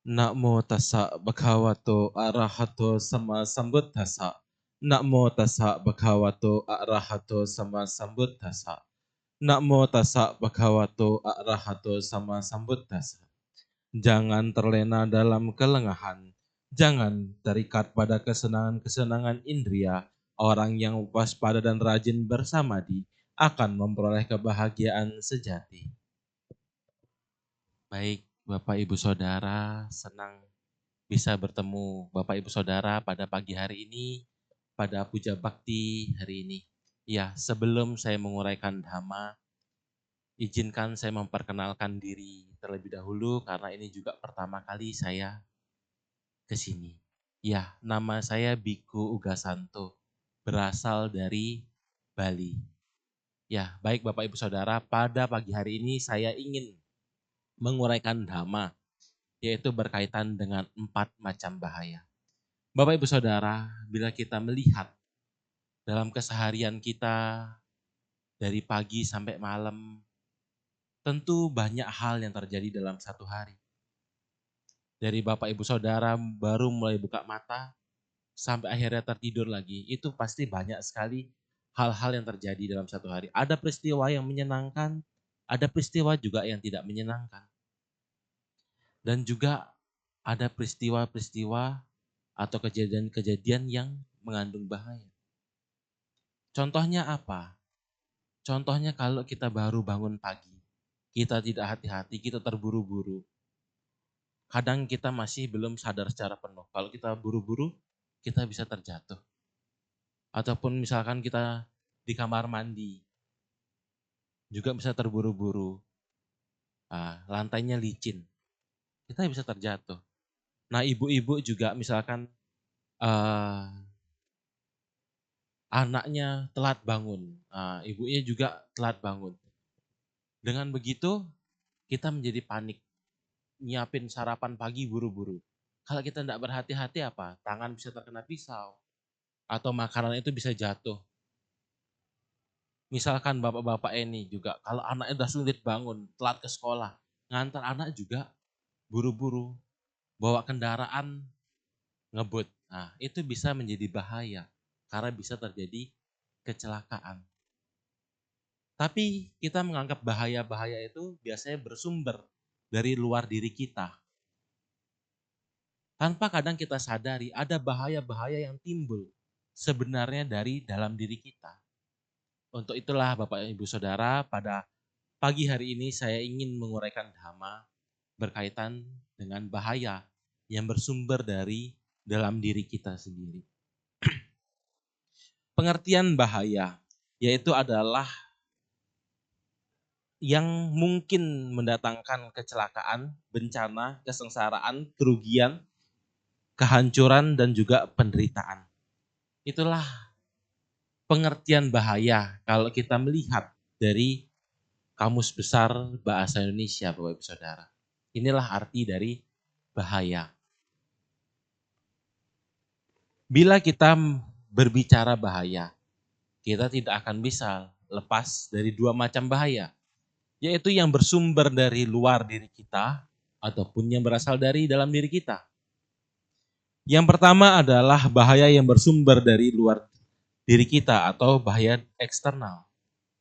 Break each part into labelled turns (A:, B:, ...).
A: Namo tassa bhagavato arahato sama sambuddhassa. Namo tassa bhagavato arahato sama sambuddhassa. Namo tassa bhagavato arahato sama sambuddhassa. Jangan terlena dalam kelengahan. Jangan terikat pada kesenangan-kesenangan indria. Orang yang waspada dan rajin bersamadi akan memperoleh kebahagiaan sejati. Baik, Bapak Ibu Saudara, senang bisa bertemu Bapak Ibu Saudara pada pagi hari ini, pada Puja Bakti hari ini. Ya, sebelum saya menguraikan dhamma, izinkan saya memperkenalkan diri terlebih dahulu karena ini juga pertama kali saya ke sini. Ya, nama saya Biku Ugasanto, berasal dari Bali. Ya, baik Bapak Ibu Saudara, pada pagi hari ini saya ingin menguraikan dhamma, yaitu berkaitan dengan 4 macam bahaya. Bapak Ibu Saudara, bila kita melihat dalam keseharian kita dari pagi sampai malam, tentu banyak hal yang terjadi dalam satu hari. Dari Bapak Ibu Saudara baru mulai buka mata sampai akhirnya tertidur lagi, itu pasti banyak sekali hal-hal yang terjadi dalam satu hari. Ada peristiwa yang menyenangkan, ada peristiwa juga yang tidak menyenangkan. Dan juga ada peristiwa-peristiwa atau kejadian-kejadian yang mengandung bahaya. Contohnya apa? Contohnya kalau kita baru bangun pagi, kita tidak hati-hati, kita terburu-buru. Kadang kita masih belum sadar secara penuh. Kalau kita buru-buru, kita bisa terjatuh. Ataupun misalkan kita di kamar mandi, juga bisa terburu-buru. Lantainya licin, kita bisa terjatuh. Nah, ibu-ibu juga misalkan anaknya telat bangun, ibunya juga telat bangun. Dengan begitu, kita menjadi panik, nyiapin sarapan pagi buru-buru. Kalau kita tidak berhati-hati apa? Tangan bisa terkena pisau, atau makanan itu bisa jatuh. Misalkan bapak-bapak ini juga, kalau anaknya udah sulit bangun, telat ke sekolah, ngantar anak juga buru-buru, bawa kendaraan ngebut. Nah, itu bisa menjadi bahaya, karena bisa terjadi kecelakaan. Tapi kita menganggap bahaya-bahaya itu biasanya bersumber dari luar diri kita. Tanpa kadang kita sadari ada bahaya-bahaya yang timbul sebenarnya dari dalam diri kita. Untuk itulah Bapak Ibu Saudara, pada pagi hari ini saya ingin menguraikan dhamma berkaitan dengan bahaya yang bersumber dari dalam diri kita sendiri. Pengertian bahaya yaitu adalah yang mungkin mendatangkan kecelakaan, bencana, kesengsaraan, kerugian, kehancuran, dan juga penderitaan. Itulah pengertian bahaya kalau kita melihat dari Kamus Besar Bahasa Indonesia, Bapak Ibu Saudara. Inilah arti dari bahaya. Bila kita berbicara bahaya, kita tidak akan bisa lepas dari 2 macam bahaya, yaitu yang bersumber dari luar diri kita ataupun yang berasal dari dalam diri kita. Yang pertama adalah bahaya yang bersumber dari luar diri kita atau bahaya eksternal.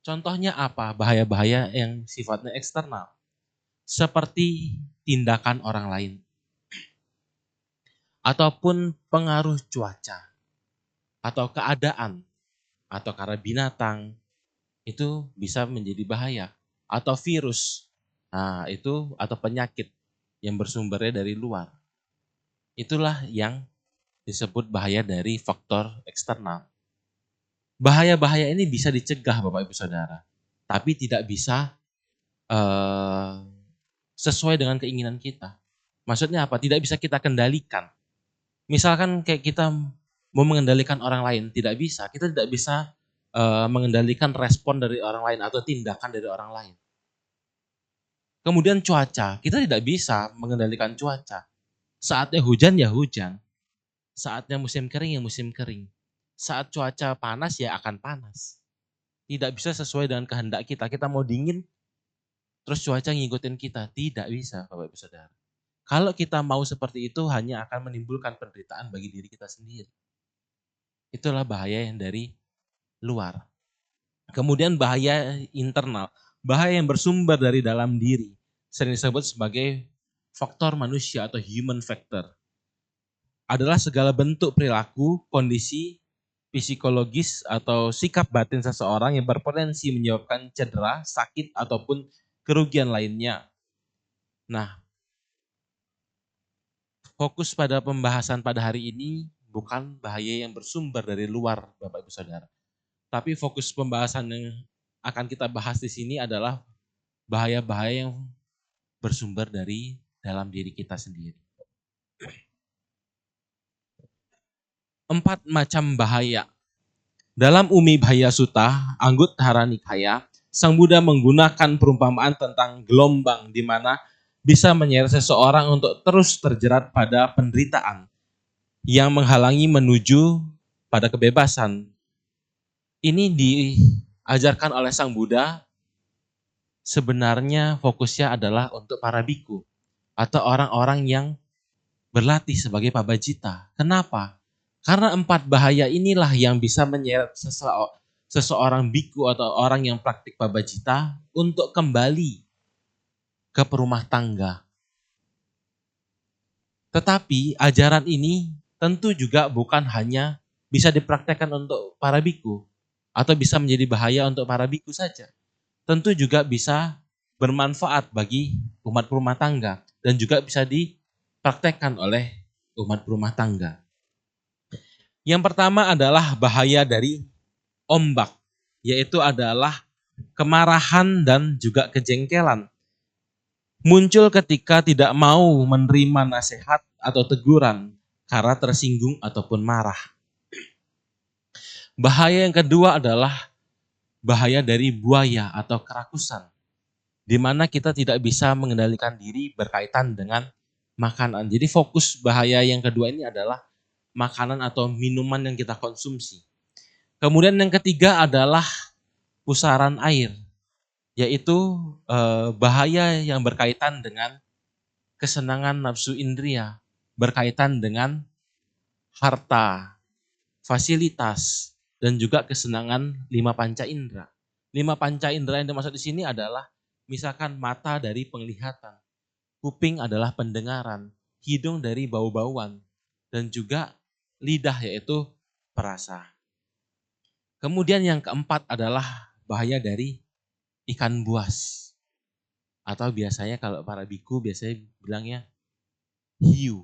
A: Contohnya apa? Bahaya-bahaya yang sifatnya eksternal. Seperti tindakan orang lain. Ataupun pengaruh cuaca. Atau keadaan. Atau karena binatang. Itu bisa menjadi bahaya. Atau virus. Nah, itu atau penyakit yang bersumbernya dari luar. Itulah yang disebut bahaya dari faktor eksternal. Bahaya-bahaya ini bisa dicegah Bapak Ibu Saudara, tapi tidak bisa sesuai dengan keinginan kita. Maksudnya apa? Tidak bisa kita kendalikan. Misalkan kayak kita mau mengendalikan orang lain, tidak bisa. Kita tidak bisa mengendalikan respon dari orang lain atau tindakan dari orang lain. Kemudian cuaca, kita tidak bisa mengendalikan cuaca. Saatnya hujan ya hujan, saatnya musim kering ya musim kering. Saat cuaca panas ya akan panas. Tidak bisa sesuai dengan kehendak kita. Kita mau dingin, terus cuaca ngikutin kita. Tidak bisa Bapak Ibu Saudara. Kalau kita mau seperti itu hanya akan menimbulkan penderitaan bagi diri kita sendiri. Itulah bahaya yang dari luar. Kemudian bahaya internal, bahaya yang bersumber dari dalam diri, sering disebut sebagai faktor manusia atau human factor. Adalah segala bentuk perilaku, kondisi, psikologis atau sikap batin seseorang yang berpotensi menyebabkan cedera, sakit, ataupun kerugian lainnya. Nah, fokus pada pembahasan pada hari ini bukan bahaya yang bersumber dari luar, Bapak Ibu Saudara. Tapi fokus pembahasan yang akan kita bahas di sini adalah bahaya-bahaya yang bersumber dari dalam diri kita sendiri. 4 macam bahaya. Dalam Umi Bahaya Sutta, Anguttara Nikaya, Sang Buddha menggunakan perumpamaan tentang gelombang di mana bisa menyeret seseorang untuk terus terjerat pada penderitaan yang menghalangi menuju pada kebebasan. Ini diajarkan oleh Sang Buddha, sebenarnya fokusnya adalah untuk para biku atau orang-orang yang berlatih sebagai pabajita. Kenapa? Karena 4 bahaya inilah yang bisa menyeret seseorang biku atau orang yang praktik pabajita untuk kembali ke perumah tangga. Tetapi ajaran ini tentu juga bukan hanya bisa dipraktekkan untuk para biku atau bisa menjadi bahaya untuk para biku saja. Tentu juga bisa bermanfaat bagi umat rumah tangga dan juga bisa dipraktekkan oleh umat rumah tangga. Yang pertama adalah bahaya dari ombak, yaitu adalah kemarahan dan juga kejengkelan. Muncul ketika tidak mau menerima nasihat atau teguran karena tersinggung ataupun marah. Bahaya yang kedua adalah bahaya dari buaya atau kerakusan, di mana kita tidak bisa mengendalikan diri berkaitan dengan makanan. Jadi fokus bahaya yang kedua ini adalah makanan atau minuman yang kita konsumsi. Kemudian yang ketiga adalah pusaran air, yaitu bahaya yang berkaitan dengan kesenangan nafsu indria, berkaitan dengan harta, fasilitas, dan juga kesenangan 5 panca indera. 5 panca indera yang dimaksud di sini adalah misalkan mata dari penglihatan, kuping adalah pendengaran, hidung dari bau-bauan, dan juga lidah yaitu perasa. Kemudian yang keempat adalah bahaya dari ikan buas. Atau biasanya kalau para biku biasanya bilangnya hiu.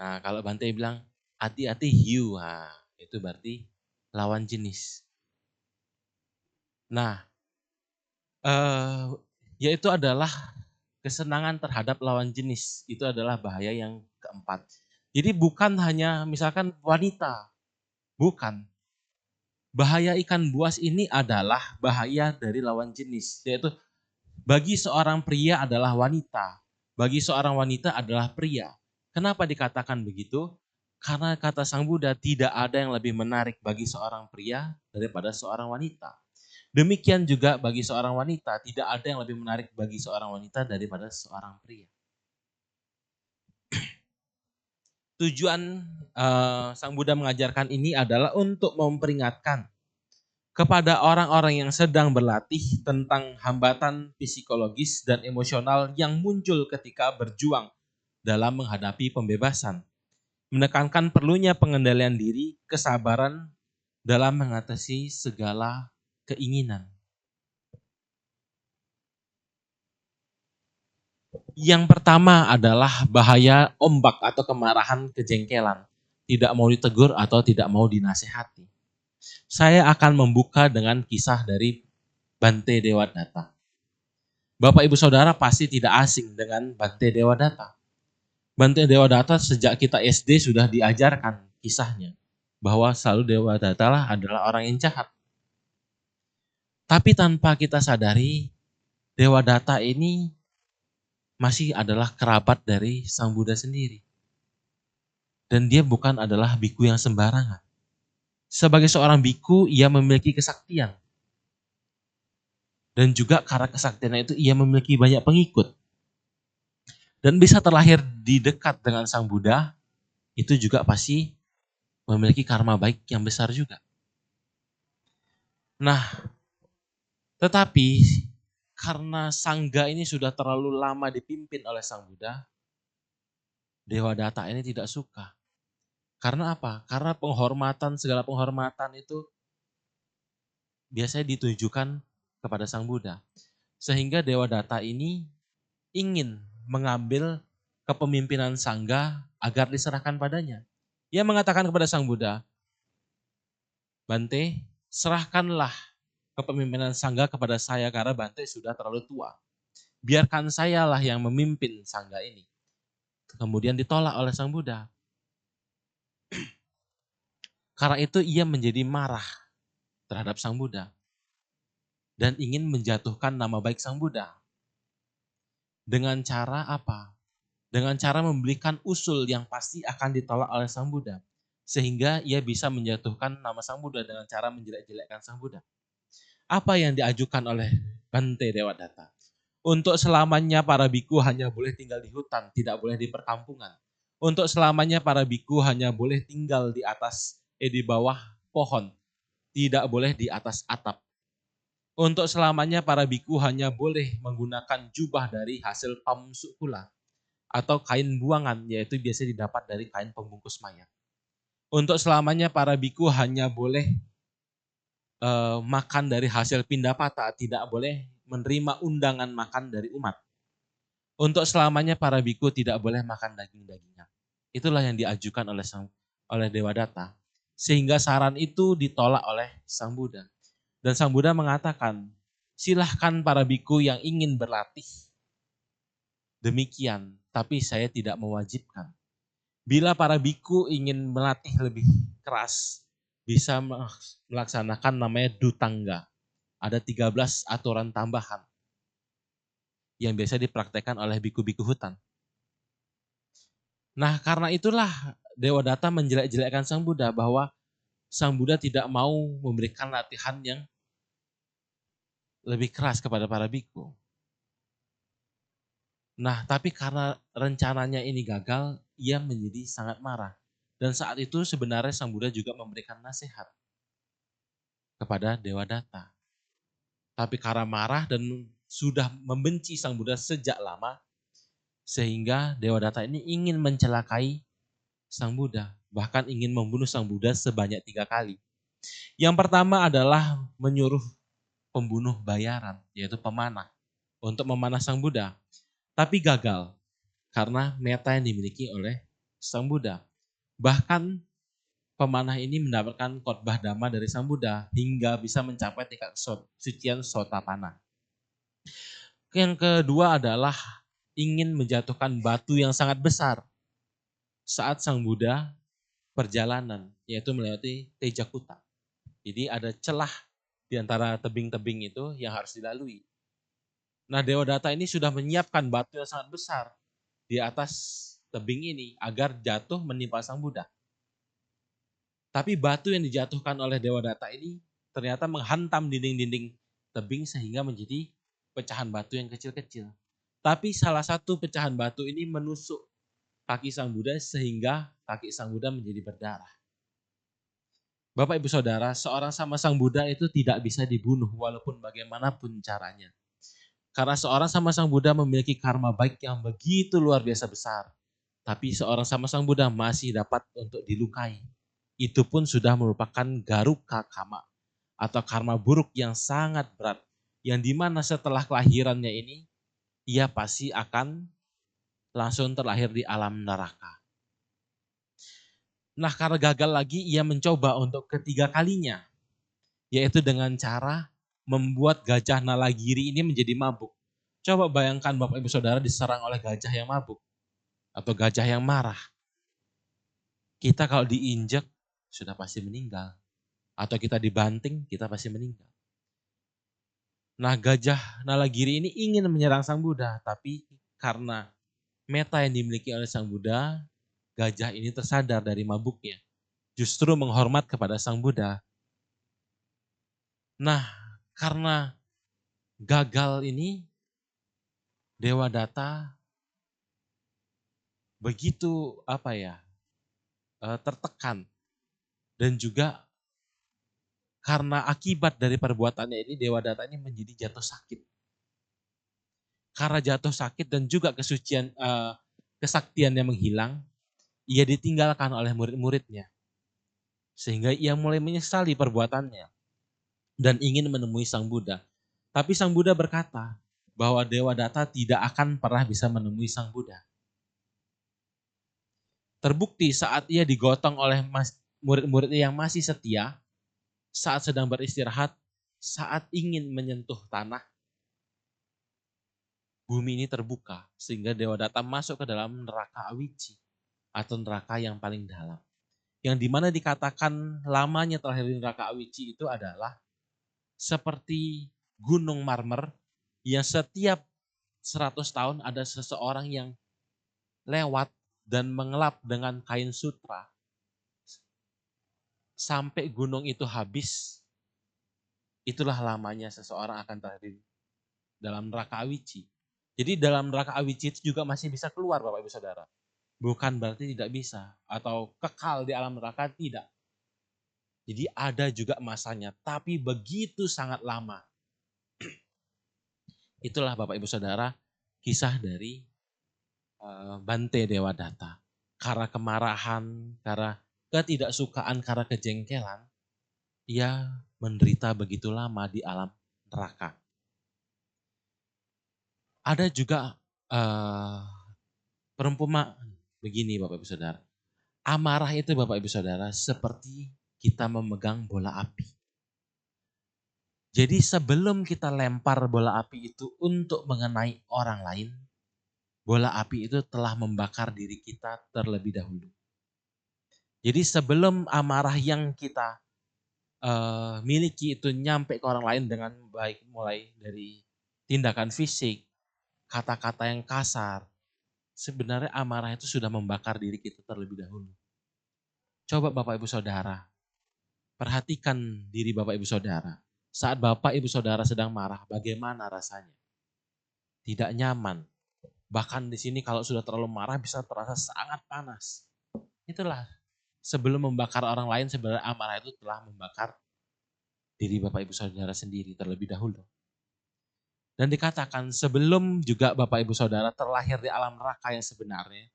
A: Nah kalau Bante bilang hati-hati hiu, nah, itu berarti lawan jenis. Nah yaitu adalah kesenangan terhadap lawan jenis. Itu adalah bahaya yang keempat. Jadi bukan hanya misalkan wanita, bukan. Bahaya ikan buas ini adalah bahaya dari lawan jenis, yaitu bagi seorang pria adalah wanita, bagi seorang wanita adalah pria. Kenapa dikatakan begitu? Karena kata Sang Buddha tidak ada yang lebih menarik bagi seorang pria daripada seorang wanita. Demikian juga bagi seorang wanita tidak ada yang lebih menarik bagi seorang wanita daripada seorang pria. Tujuan Sang Buddha mengajarkan ini adalah untuk memperingatkan kepada orang-orang yang sedang berlatih tentang hambatan psikologis dan emosional yang muncul ketika berjuang dalam menghadapi pembebasan. Menekankan perlunya pengendalian diri, kesabaran dalam mengatasi segala keinginan. Yang pertama adalah bahaya ombak atau kemarahan kejengkelan. Tidak mau ditegur atau tidak mau dinasehati. Saya akan membuka dengan kisah dari Bante Dewadatta. Bapak Ibu Saudara pasti tidak asing dengan Bante Dewadatta. Bante Dewadatta sejak kita SD sudah diajarkan kisahnya. Bahwa selalu Dewadatta adalah orang yang jahat. Tapi tanpa kita sadari, Dewadatta ini masih adalah kerabat dari Sang Buddha sendiri. Dan dia bukan adalah biku yang sembarangan. Sebagai seorang biku, ia memiliki kesaktian. Dan juga karena kesaktiannya itu ia memiliki banyak pengikut. dan bisa terlahir di dekat dengan Sang Buddha, itu juga pasti memiliki karma baik yang besar juga. Nah, tetapi karena Sangga ini sudah terlalu lama dipimpin oleh Sang Buddha, Dewa Data ini tidak suka. Karena apa? Karena segala penghormatan itu biasanya ditujukan kepada Sang Buddha. Sehingga Dewa Data ini ingin mengambil kepemimpinan Sangga agar diserahkan padanya. Ia mengatakan kepada Sang Buddha, Bante, serahkanlah kepemimpinan Sangga kepada saya karena Bante sudah terlalu tua. Biarkan sayalah yang memimpin Sangga ini. Kemudian ditolak oleh Sang Buddha. Karena itu ia menjadi marah terhadap Sang Buddha dan ingin menjatuhkan nama baik Sang Buddha. Dengan cara apa? Dengan cara memberikan usul yang pasti akan ditolak oleh Sang Buddha. Sehingga ia bisa menjatuhkan nama Sang Buddha dengan cara menjelek-jelekkan Sang Buddha. Apa yang diajukan oleh Bante Dewadatta? Untuk selamanya para biku hanya boleh tinggal di hutan, tidak boleh di perkampungan. Untuk selamanya para biku hanya boleh tinggal di bawah pohon, tidak boleh di atas atap. Untuk selamanya para biku hanya boleh menggunakan jubah dari hasil pamsukula atau kain buangan, yaitu biasa didapat dari kain pembungkus mayat. Untuk selamanya para biku hanya boleh makan dari hasil pindapata, tidak boleh menerima undangan makan dari umat. Untuk selamanya para biku tidak boleh makan daging-dagingan. Itulah yang diajukan oleh Dewadatta. Sehingga saran itu ditolak oleh Sang Buddha. Dan Sang Buddha mengatakan, silahkan para biku yang ingin berlatih demikian, tapi saya tidak mewajibkan. Bila para biku ingin melatih lebih keras, bisa melaksanakan namanya dutangga. Ada 13 aturan tambahan yang biasa dipraktekkan oleh biku-biku hutan. Nah, karena itulah Dewadatta menjelek-jelekkan Sang Buddha bahwa Sang Buddha tidak mau memberikan latihan yang lebih keras kepada para biku. Nah, tapi karena rencananya ini gagal, ia menjadi sangat marah. Dan saat itu sebenarnya Sang Buddha juga memberikan nasihat kepada Dewadatta. Tapi karena marah dan sudah membenci Sang Buddha sejak lama, sehingga Dewadatta ini ingin mencelakai Sang Buddha. Bahkan ingin membunuh Sang Buddha sebanyak 3 kali. Yang pertama adalah menyuruh pembunuh bayaran, yaitu pemanah, untuk memanah Sang Buddha. Tapi gagal, karena meta yang dimiliki oleh Sang Buddha. Bahkan pemanah ini mendapatkan khotbah dhamma dari Sang Buddha hingga bisa mencapai tingkat sucian Sotapanna. Yang kedua adalah ingin menjatuhkan batu yang sangat besar saat Sang Buddha perjalanan, yaitu melewati Tejakuta. Jadi ada celah di antara tebing-tebing itu yang harus dilalui. Nah, Dewadatta ini sudah menyiapkan batu yang sangat besar di atas tebing ini agar jatuh menimpa Sang Buddha. Tapi batu yang dijatuhkan oleh Dewadatta ini ternyata menghantam dinding-dinding tebing sehingga menjadi pecahan batu yang kecil-kecil. Tapi salah satu pecahan batu ini menusuk kaki Sang Buddha sehingga kaki Sang Buddha menjadi berdarah. Bapak Ibu Saudara, seorang sama Sang Buddha itu tidak bisa dibunuh walaupun bagaimanapun caranya. Karena seorang sama Sang Buddha memiliki karma baik yang begitu luar biasa besar. Tapi seorang sama Sang Buddha masih dapat untuk dilukai. Itu pun sudah merupakan garuka kama atau karma buruk yang sangat berat. Yang dimana setelah kelahirannya ini, ia pasti akan langsung terlahir di alam neraka. Nah, karena gagal lagi, ia mencoba untuk ketiga kalinya, yaitu dengan cara membuat gajah Nalagiri ini menjadi mabuk. Coba bayangkan Bapak Ibu Saudara diserang oleh gajah yang mabuk atau gajah yang marah. Kita kalau diinjek sudah pasti meninggal. Atau kita dibanting, kita pasti meninggal. Nah, gajah Nalagiri ini ingin menyerang Sang Buddha, tapi karena meta yang dimiliki oleh Sang Buddha, gajah ini tersadar dari mabuknya. Justru menghormat kepada Sang Buddha. Nah, karena gagal ini, Dewadatta begitu tertekan, dan juga karena akibat dari perbuatannya ini Dewadatta ini menjadi jatuh sakit. Karena jatuh sakit dan juga kesaktiannya menghilang, ia ditinggalkan oleh murid-muridnya. Sehingga ia mulai menyesali perbuatannya dan ingin menemui Sang Buddha. Tapi Sang Buddha berkata bahwa Dewadatta tidak akan pernah bisa menemui Sang Buddha. Terbukti saat ia digotong oleh murid-muridnya yang masih setia, saat sedang beristirahat, saat ingin menyentuh tanah, bumi ini terbuka sehingga Dewadatta masuk ke dalam neraka Awici atau neraka yang paling dalam. Yang dimana dikatakan lamanya terakhir di neraka Awici itu adalah seperti gunung marmer yang setiap 100 tahun ada seseorang yang lewat dan mengelap dengan kain sutra sampai gunung itu habis. Itulah lamanya seseorang akan terakhir dalam neraka Awici. Jadi dalam neraka Awici itu juga masih bisa keluar Bapak Ibu Saudara. Bukan berarti tidak bisa atau kekal di alam neraka, tidak. Jadi ada juga masanya, tapi begitu sangat lama. Itulah Bapak Ibu Saudara kisah dari Bante Dewadatta. Karena kemarahan, karena ketidaksukaan, karena kejengkelan, ia menderita begitu lama di alam neraka. Ada juga perumpamaan begini Bapak Ibu Saudara. Amarah itu Bapak Ibu Saudara seperti kita memegang bola api. Jadi sebelum kita lempar bola api itu untuk mengenai orang lain, bola api itu telah membakar diri kita terlebih dahulu. Jadi sebelum amarah yang kita miliki itu nyampe ke orang lain dengan baik, mulai dari tindakan fisik, kata-kata yang kasar, sebenarnya amarah itu sudah membakar diri kita terlebih dahulu. Coba Bapak Ibu Saudara, perhatikan diri Bapak Ibu Saudara. Saat Bapak Ibu Saudara sedang marah, bagaimana rasanya? Tidak nyaman. Bahkan di sini kalau sudah terlalu marah bisa terasa sangat panas. Itulah sebelum membakar orang lain, sebenarnya amarah itu telah membakar diri Bapak Ibu Saudara sendiri terlebih dahulu. Dan dikatakan sebelum juga Bapak Ibu Saudara terlahir di alam neraka yang sebenarnya,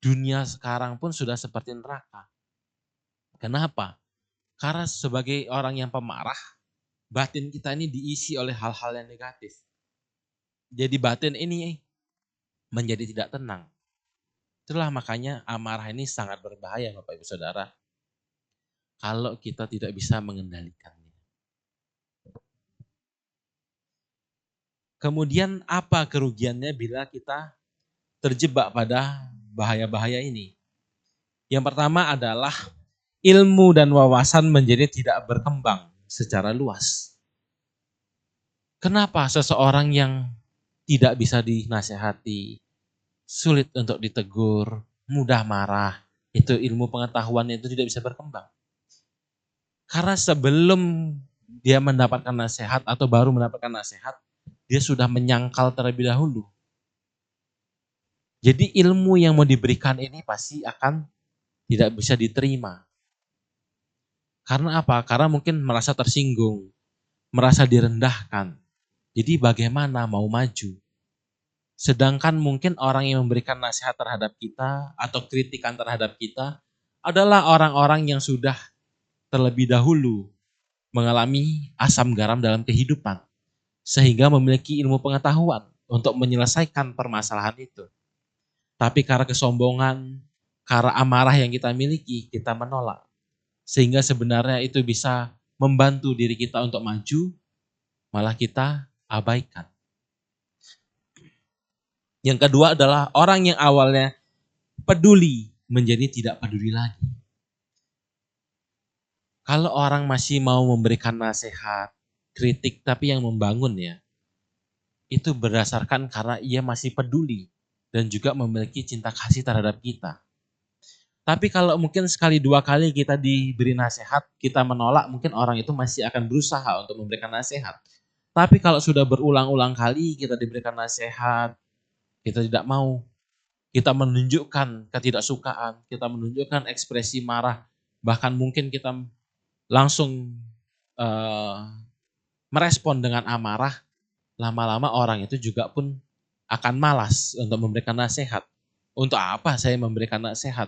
A: dunia sekarang pun sudah seperti neraka. Kenapa? Karena sebagai orang yang pemarah, batin kita ini diisi oleh hal-hal yang negatif. Jadi batin ini menjadi tidak tenang. Itulah makanya amarah ini sangat berbahaya Bapak Ibu Saudara. Kalau kita tidak bisa mengendalikannya. Kemudian apa kerugiannya bila kita terjebak pada bahaya-bahaya ini? Yang pertama adalah ilmu dan wawasan menjadi tidak berkembang secara luas. Kenapa seseorang yang tidak bisa dinasehati, sulit untuk ditegur, mudah marah, itu ilmu pengetahuannya itu tidak bisa berkembang? Karena sebelum dia mendapatkan nasihat atau baru mendapatkan nasihat, dia sudah menyangkal terlebih dahulu. Jadi ilmu yang mau diberikan ini pasti akan tidak bisa diterima. Karena apa? Karena mungkin merasa tersinggung, merasa direndahkan. Jadi bagaimana mau maju? Sedangkan mungkin orang yang memberikan nasihat terhadap kita atau kritikan terhadap kita adalah orang-orang yang sudah terlebih dahulu mengalami asam garam dalam kehidupan. Sehingga memiliki ilmu pengetahuan untuk menyelesaikan permasalahan itu. Tapi karena kesombongan, karena amarah yang kita miliki, kita menolak. Sehingga sebenarnya itu bisa membantu diri kita untuk maju, malah kita abaikan. Yang kedua adalah orang yang awalnya peduli menjadi tidak peduli lagi. Kalau orang masih mau memberikan nasihat, kritik tapi yang membangun ya, itu berdasarkan karena ia masih peduli dan juga memiliki cinta kasih terhadap kita. Tapi kalau mungkin sekali dua kali kita diberi nasihat, kita menolak, mungkin orang itu masih akan berusaha untuk memberikan nasihat. Tapi kalau sudah berulang-ulang kali kita diberikan nasihat, kita tidak mau, kita menunjukkan ketidaksukaan, kita menunjukkan ekspresi marah, bahkan mungkin kita langsung merespon dengan amarah, lama-lama orang itu juga pun akan malas untuk memberikan nasihat. Untuk apa saya memberikan nasihat?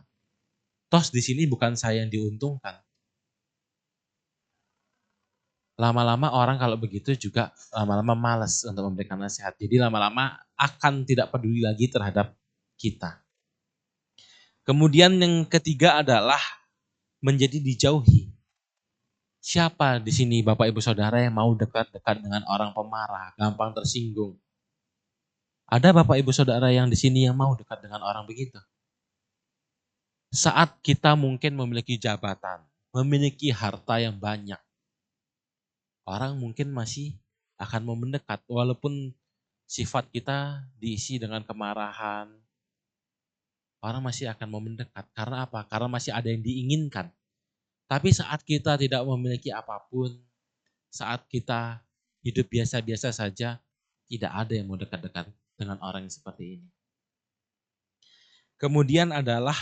A: Toh di sini bukan saya yang diuntungkan. Lama-lama orang kalau begitu juga lama-lama malas untuk memberikan nasihat. Jadi lama-lama akan tidak peduli lagi terhadap kita. Kemudian yang ketiga adalah menjadi dijauhi. Siapa di sini Bapak Ibu Saudara yang mau dekat-dekat dengan orang pemarah, gampang tersinggung? Ada Bapak Ibu Saudara yang di sini yang mau dekat dengan orang begitu? Saat kita mungkin memiliki jabatan, memiliki harta yang banyak, orang mungkin masih akan mau mendekat walaupun sifat kita diisi dengan kemarahan. Orang masih akan mau mendekat. Karena apa? Karena masih ada yang diinginkan. Tapi saat kita tidak memiliki apapun, saat kita hidup biasa-biasa saja, tidak ada yang mau dekat-dekat dengan orang yang seperti ini. Kemudian adalah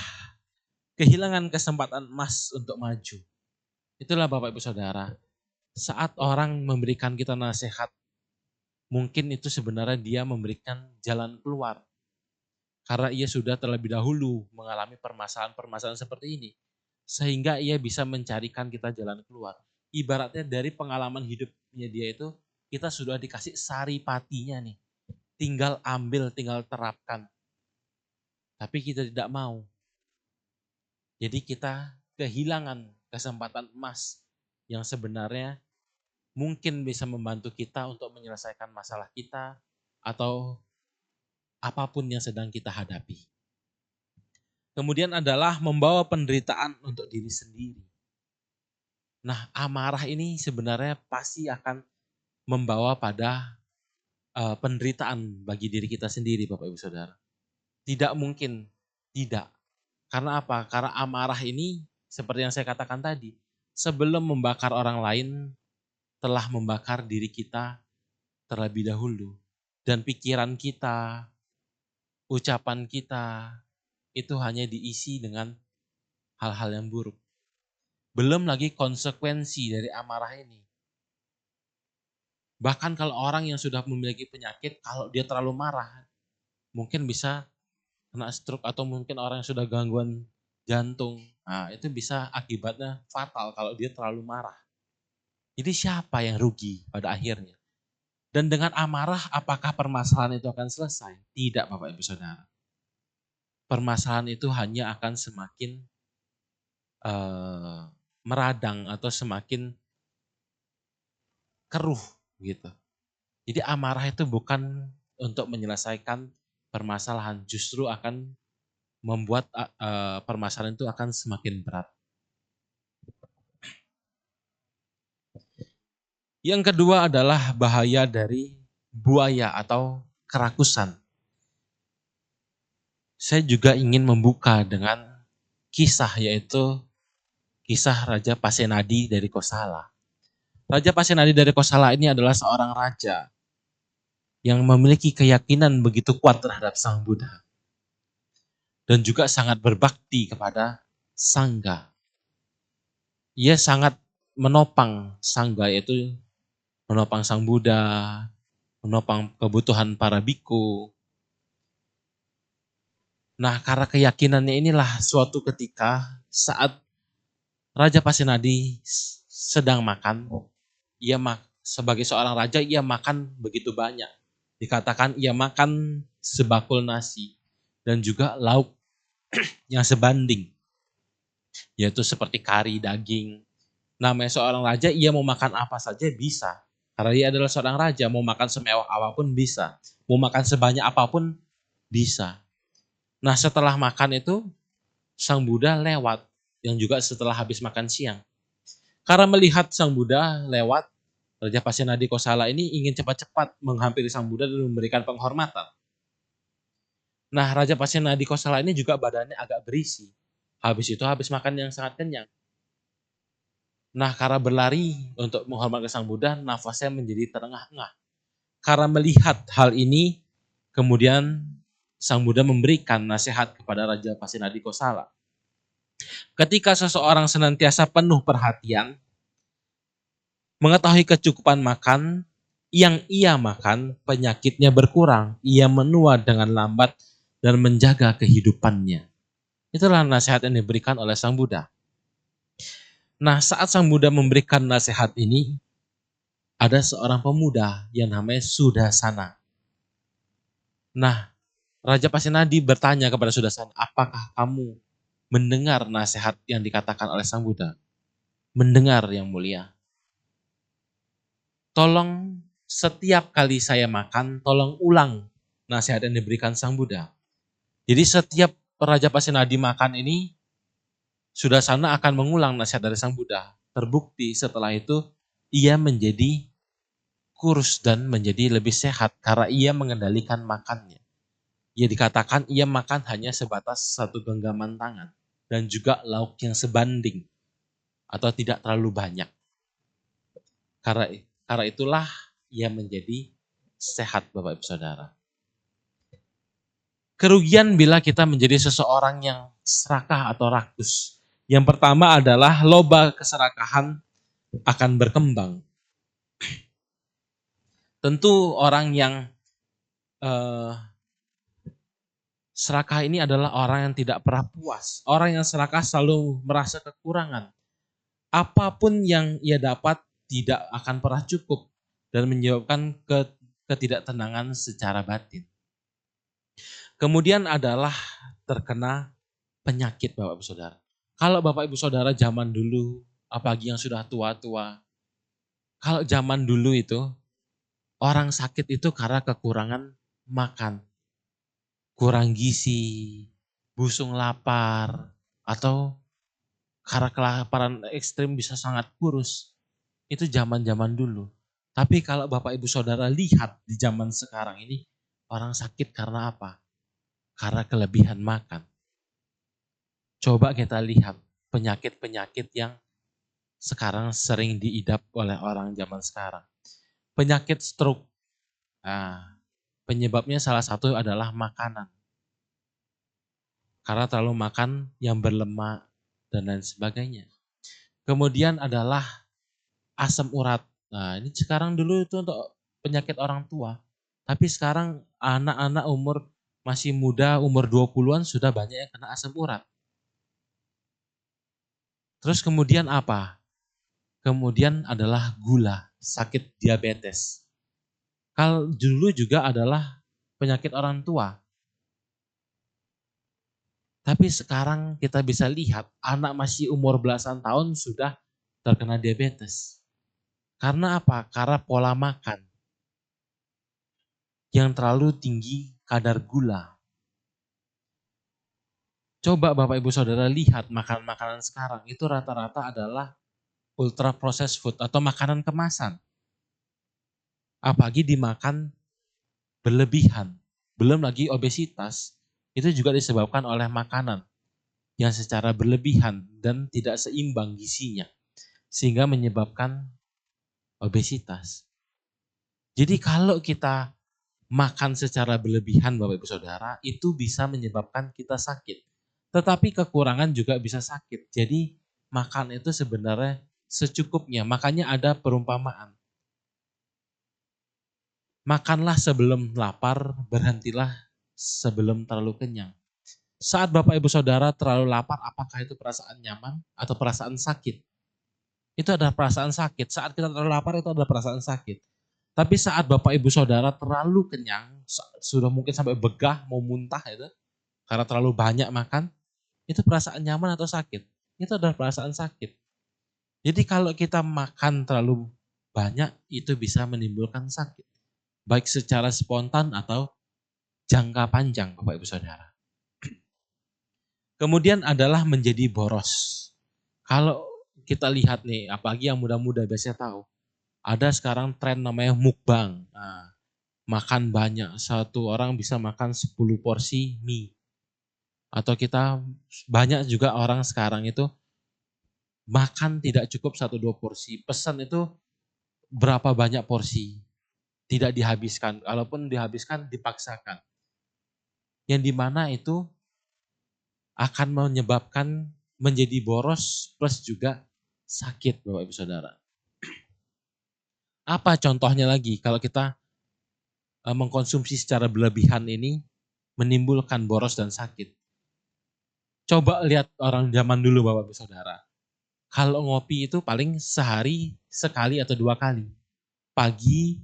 A: kehilangan kesempatan emas untuk maju. Itulah Bapak Ibu Saudara, saat orang memberikan kita nasihat, mungkin itu sebenarnya dia memberikan jalan keluar. Karena ia sudah terlebih dahulu mengalami permasalahan-permasalahan seperti ini. Sehingga ia bisa mencarikan kita jalan keluar. Ibaratnya dari pengalaman hidupnya dia itu, kita sudah dikasih saripatinya nih. Tinggal ambil, tinggal terapkan. Tapi kita tidak mau. Jadi kita kehilangan kesempatan emas yang sebenarnya mungkin bisa membantu kita untuk menyelesaikan masalah kita atau apapun yang sedang kita hadapi. Kemudian adalah membawa penderitaan untuk diri sendiri. Nah, amarah ini sebenarnya pasti akan membawa pada penderitaan bagi diri kita sendiri, Bapak Ibu Saudara. Tidak mungkin tidak. Karena apa? Karena amarah ini seperti yang saya katakan tadi, sebelum membakar orang lain telah membakar diri kita terlebih dahulu. Dan pikiran kita, ucapan kita, itu hanya diisi dengan hal-hal yang buruk. Belum lagi konsekuensi dari amarah ini. Bahkan kalau orang yang sudah memiliki penyakit, kalau dia terlalu marah, mungkin bisa kena stroke atau mungkin orang yang sudah gangguan jantung. Nah, itu bisa akibatnya fatal kalau dia terlalu marah. Jadi siapa yang rugi pada akhirnya? Dan dengan amarah, apakah permasalahan itu akan selesai? Tidak, Bapak Ibu Saudara. Permasalahan itu hanya akan semakin meradang atau semakin keruh gitu. Jadi amarah itu bukan untuk menyelesaikan permasalahan, justru akan membuat permasalahan itu akan semakin berat. Yang kedua adalah bahaya dari buaya atau kerakusan. Saya juga ingin membuka dengan kisah, yaitu kisah Raja Pasenadi dari Kosala. Raja Pasenadi dari Kosala ini adalah seorang raja yang memiliki keyakinan begitu kuat terhadap Sang Buddha. Dan juga sangat berbakti kepada Sangga. Ia sangat menopang Sangga, yaitu menopang Sang Buddha, menopang kebutuhan para biku. Nah, karena keyakinannya inilah suatu ketika saat Raja Pasenadi sedang makan, sebagai seorang raja ia makan begitu banyak. Dikatakan ia makan sebakul nasi dan juga lauk yang sebanding, yaitu seperti kari, daging. Namanya seorang raja, ia mau makan apa saja bisa. Karena dia adalah seorang raja, mau makan semewah apapun bisa. Mau makan sebanyak apapun bisa. Nah setelah makan itu, Sang Buddha lewat, yang juga setelah habis makan siang. Karena melihat Sang Buddha lewat, Raja Pasenadi Kosala ini ingin cepat-cepat menghampiri Sang Buddha dan memberikan penghormatan. Nah Raja Pasenadi Kosala ini juga badannya agak berisi. Habis itu habis makan yang sangat kenyang. Nah karena berlari untuk menghormati Sang Buddha, nafasnya menjadi terengah-engah. Karena melihat hal ini, kemudian Sang Buddha memberikan nasihat kepada Raja Pasenadi Kosala. Ketika seseorang senantiasa penuh perhatian, mengetahui kecukupan makan, yang ia makan, penyakitnya berkurang, ia menua dengan lambat dan menjaga kehidupannya. Itulah nasihat yang diberikan oleh Sang Buddha. Nah, saat Sang Buddha memberikan nasihat ini, ada seorang pemuda yang namanya Sudasana. Nah, Raja Pasenadi bertanya kepada Sudasana, apakah kamu mendengar nasihat yang dikatakan oleh Sang Buddha? Mendengar, yang mulia. Tolong setiap kali saya makan, tolong ulang nasihat yang diberikan Sang Buddha. Jadi setiap Raja Pasenadi makan ini, Sudasana akan mengulang nasihat dari Sang Buddha. Terbukti setelah itu ia menjadi kurus dan menjadi lebih sehat karena ia mengendalikan makannya. Ia dikatakan ia makan hanya sebatas satu genggaman tangan dan juga lauk yang sebanding atau tidak terlalu banyak. Karena itulah ia menjadi sehat, Bapak Ibu Saudara. Kerugian bila kita menjadi seseorang yang serakah atau rakus. Yang pertama adalah loba keserakahan akan berkembang. Tentu orang yang serakah ini adalah orang yang tidak pernah puas. Orang yang serakah selalu merasa kekurangan. Apapun yang ia dapat tidak akan pernah cukup dan menyebabkan ketidaktenangan secara batin. Kemudian adalah terkena penyakit, Bapak Ibu Saudara. Kalau Bapak Ibu Saudara zaman dulu, apalagi yang sudah tua-tua, kalau zaman dulu itu orang sakit itu karena kekurangan makan, kurang gizi, busung lapar, atau karena kelaparan ekstrim bisa sangat kurus. Itu zaman-zaman dulu. Tapi kalau Bapak Ibu Saudara lihat di zaman sekarang ini, orang sakit karena apa? Karena kelebihan makan. Coba kita lihat penyakit-penyakit yang sekarang sering diidap oleh orang zaman sekarang. Penyakit stroke. Nah, penyebabnya salah satu adalah makanan. Karena terlalu makan yang berlemak dan lain sebagainya. Kemudian adalah asam urat. Nah, ini sekarang dulu itu untuk penyakit orang tua. Tapi sekarang anak-anak umur masih muda, umur 20-an sudah banyak yang kena asam urat. Terus kemudian apa? Kemudian adalah gula, sakit diabetes. Kalau dulu juga adalah penyakit orang tua. Tapi sekarang kita bisa lihat anak masih umur belasan tahun sudah terkena diabetes. Karena apa? Karena pola makan yang terlalu tinggi kadar gula. Coba Bapak Ibu Saudara lihat makanan-makanan sekarang itu rata-rata adalah ultra processed food atau makanan kemasan. Apalagi dimakan berlebihan. Belum lagi obesitas, itu juga disebabkan oleh makanan yang secara berlebihan dan tidak seimbang gizinya. Sehingga menyebabkan obesitas. Jadi kalau kita makan secara berlebihan Bapak Ibu Saudara, itu bisa menyebabkan kita sakit. Tetapi kekurangan juga bisa sakit. Jadi makan itu sebenarnya secukupnya. Makanya ada perumpamaan. Makanlah sebelum lapar, berhentilah sebelum terlalu kenyang. Saat Bapak Ibu Saudara terlalu lapar, apakah itu perasaan nyaman atau perasaan sakit? Itu adalah perasaan sakit. Saat kita terlalu lapar itu adalah perasaan sakit. Tapi saat Bapak Ibu Saudara terlalu kenyang, sudah mungkin sampai begah mau muntah itu, karena terlalu banyak makan, itu perasaan nyaman atau sakit? Itu adalah perasaan sakit. Jadi kalau kita makan terlalu banyak, itu bisa menimbulkan sakit. Baik secara spontan atau jangka panjang, Bapak Ibu Saudara. Kemudian adalah menjadi boros. Kalau kita lihat nih, apalagi yang muda-muda biasanya tahu, ada sekarang tren namanya mukbang. Nah, makan banyak, satu orang bisa makan 10 porsi mie. Atau kita banyak juga orang sekarang itu makan tidak cukup 1-2 porsi. Pesan itu berapa banyak porsi. Tidak dihabiskan, kalaupun dihabiskan dipaksakan. yang dimana itu akan menyebabkan menjadi boros plus juga sakit Bapak Ibu Saudara. Apa contohnya lagi kalau kita mengkonsumsi secara berlebihan ini menimbulkan boros dan sakit. Coba lihat orang zaman dulu Bapak Ibu Saudara. Kalau ngopi itu paling sehari sekali atau 2 kali. Pagi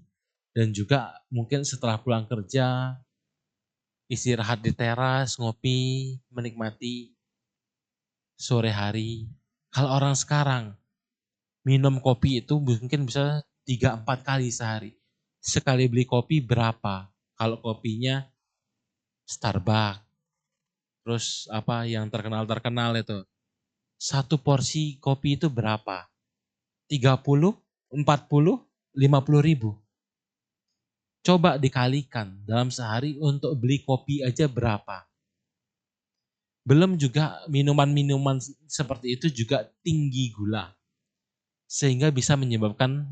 A: dan juga mungkin setelah pulang kerja, istirahat di teras, ngopi, menikmati sore hari. Kalau orang sekarang minum kopi itu mungkin bisa 3-4 kali sehari. Sekali beli kopi berapa? Kalau kopinya Starbucks, terus apa yang terkenal-terkenal itu. Satu porsi kopi itu berapa? 30, 40, 50 ribu. Coba dikalikan dalam sehari untuk beli kopi aja berapa. Belum juga minuman-minuman seperti itu juga tinggi gula. Sehingga bisa menyebabkan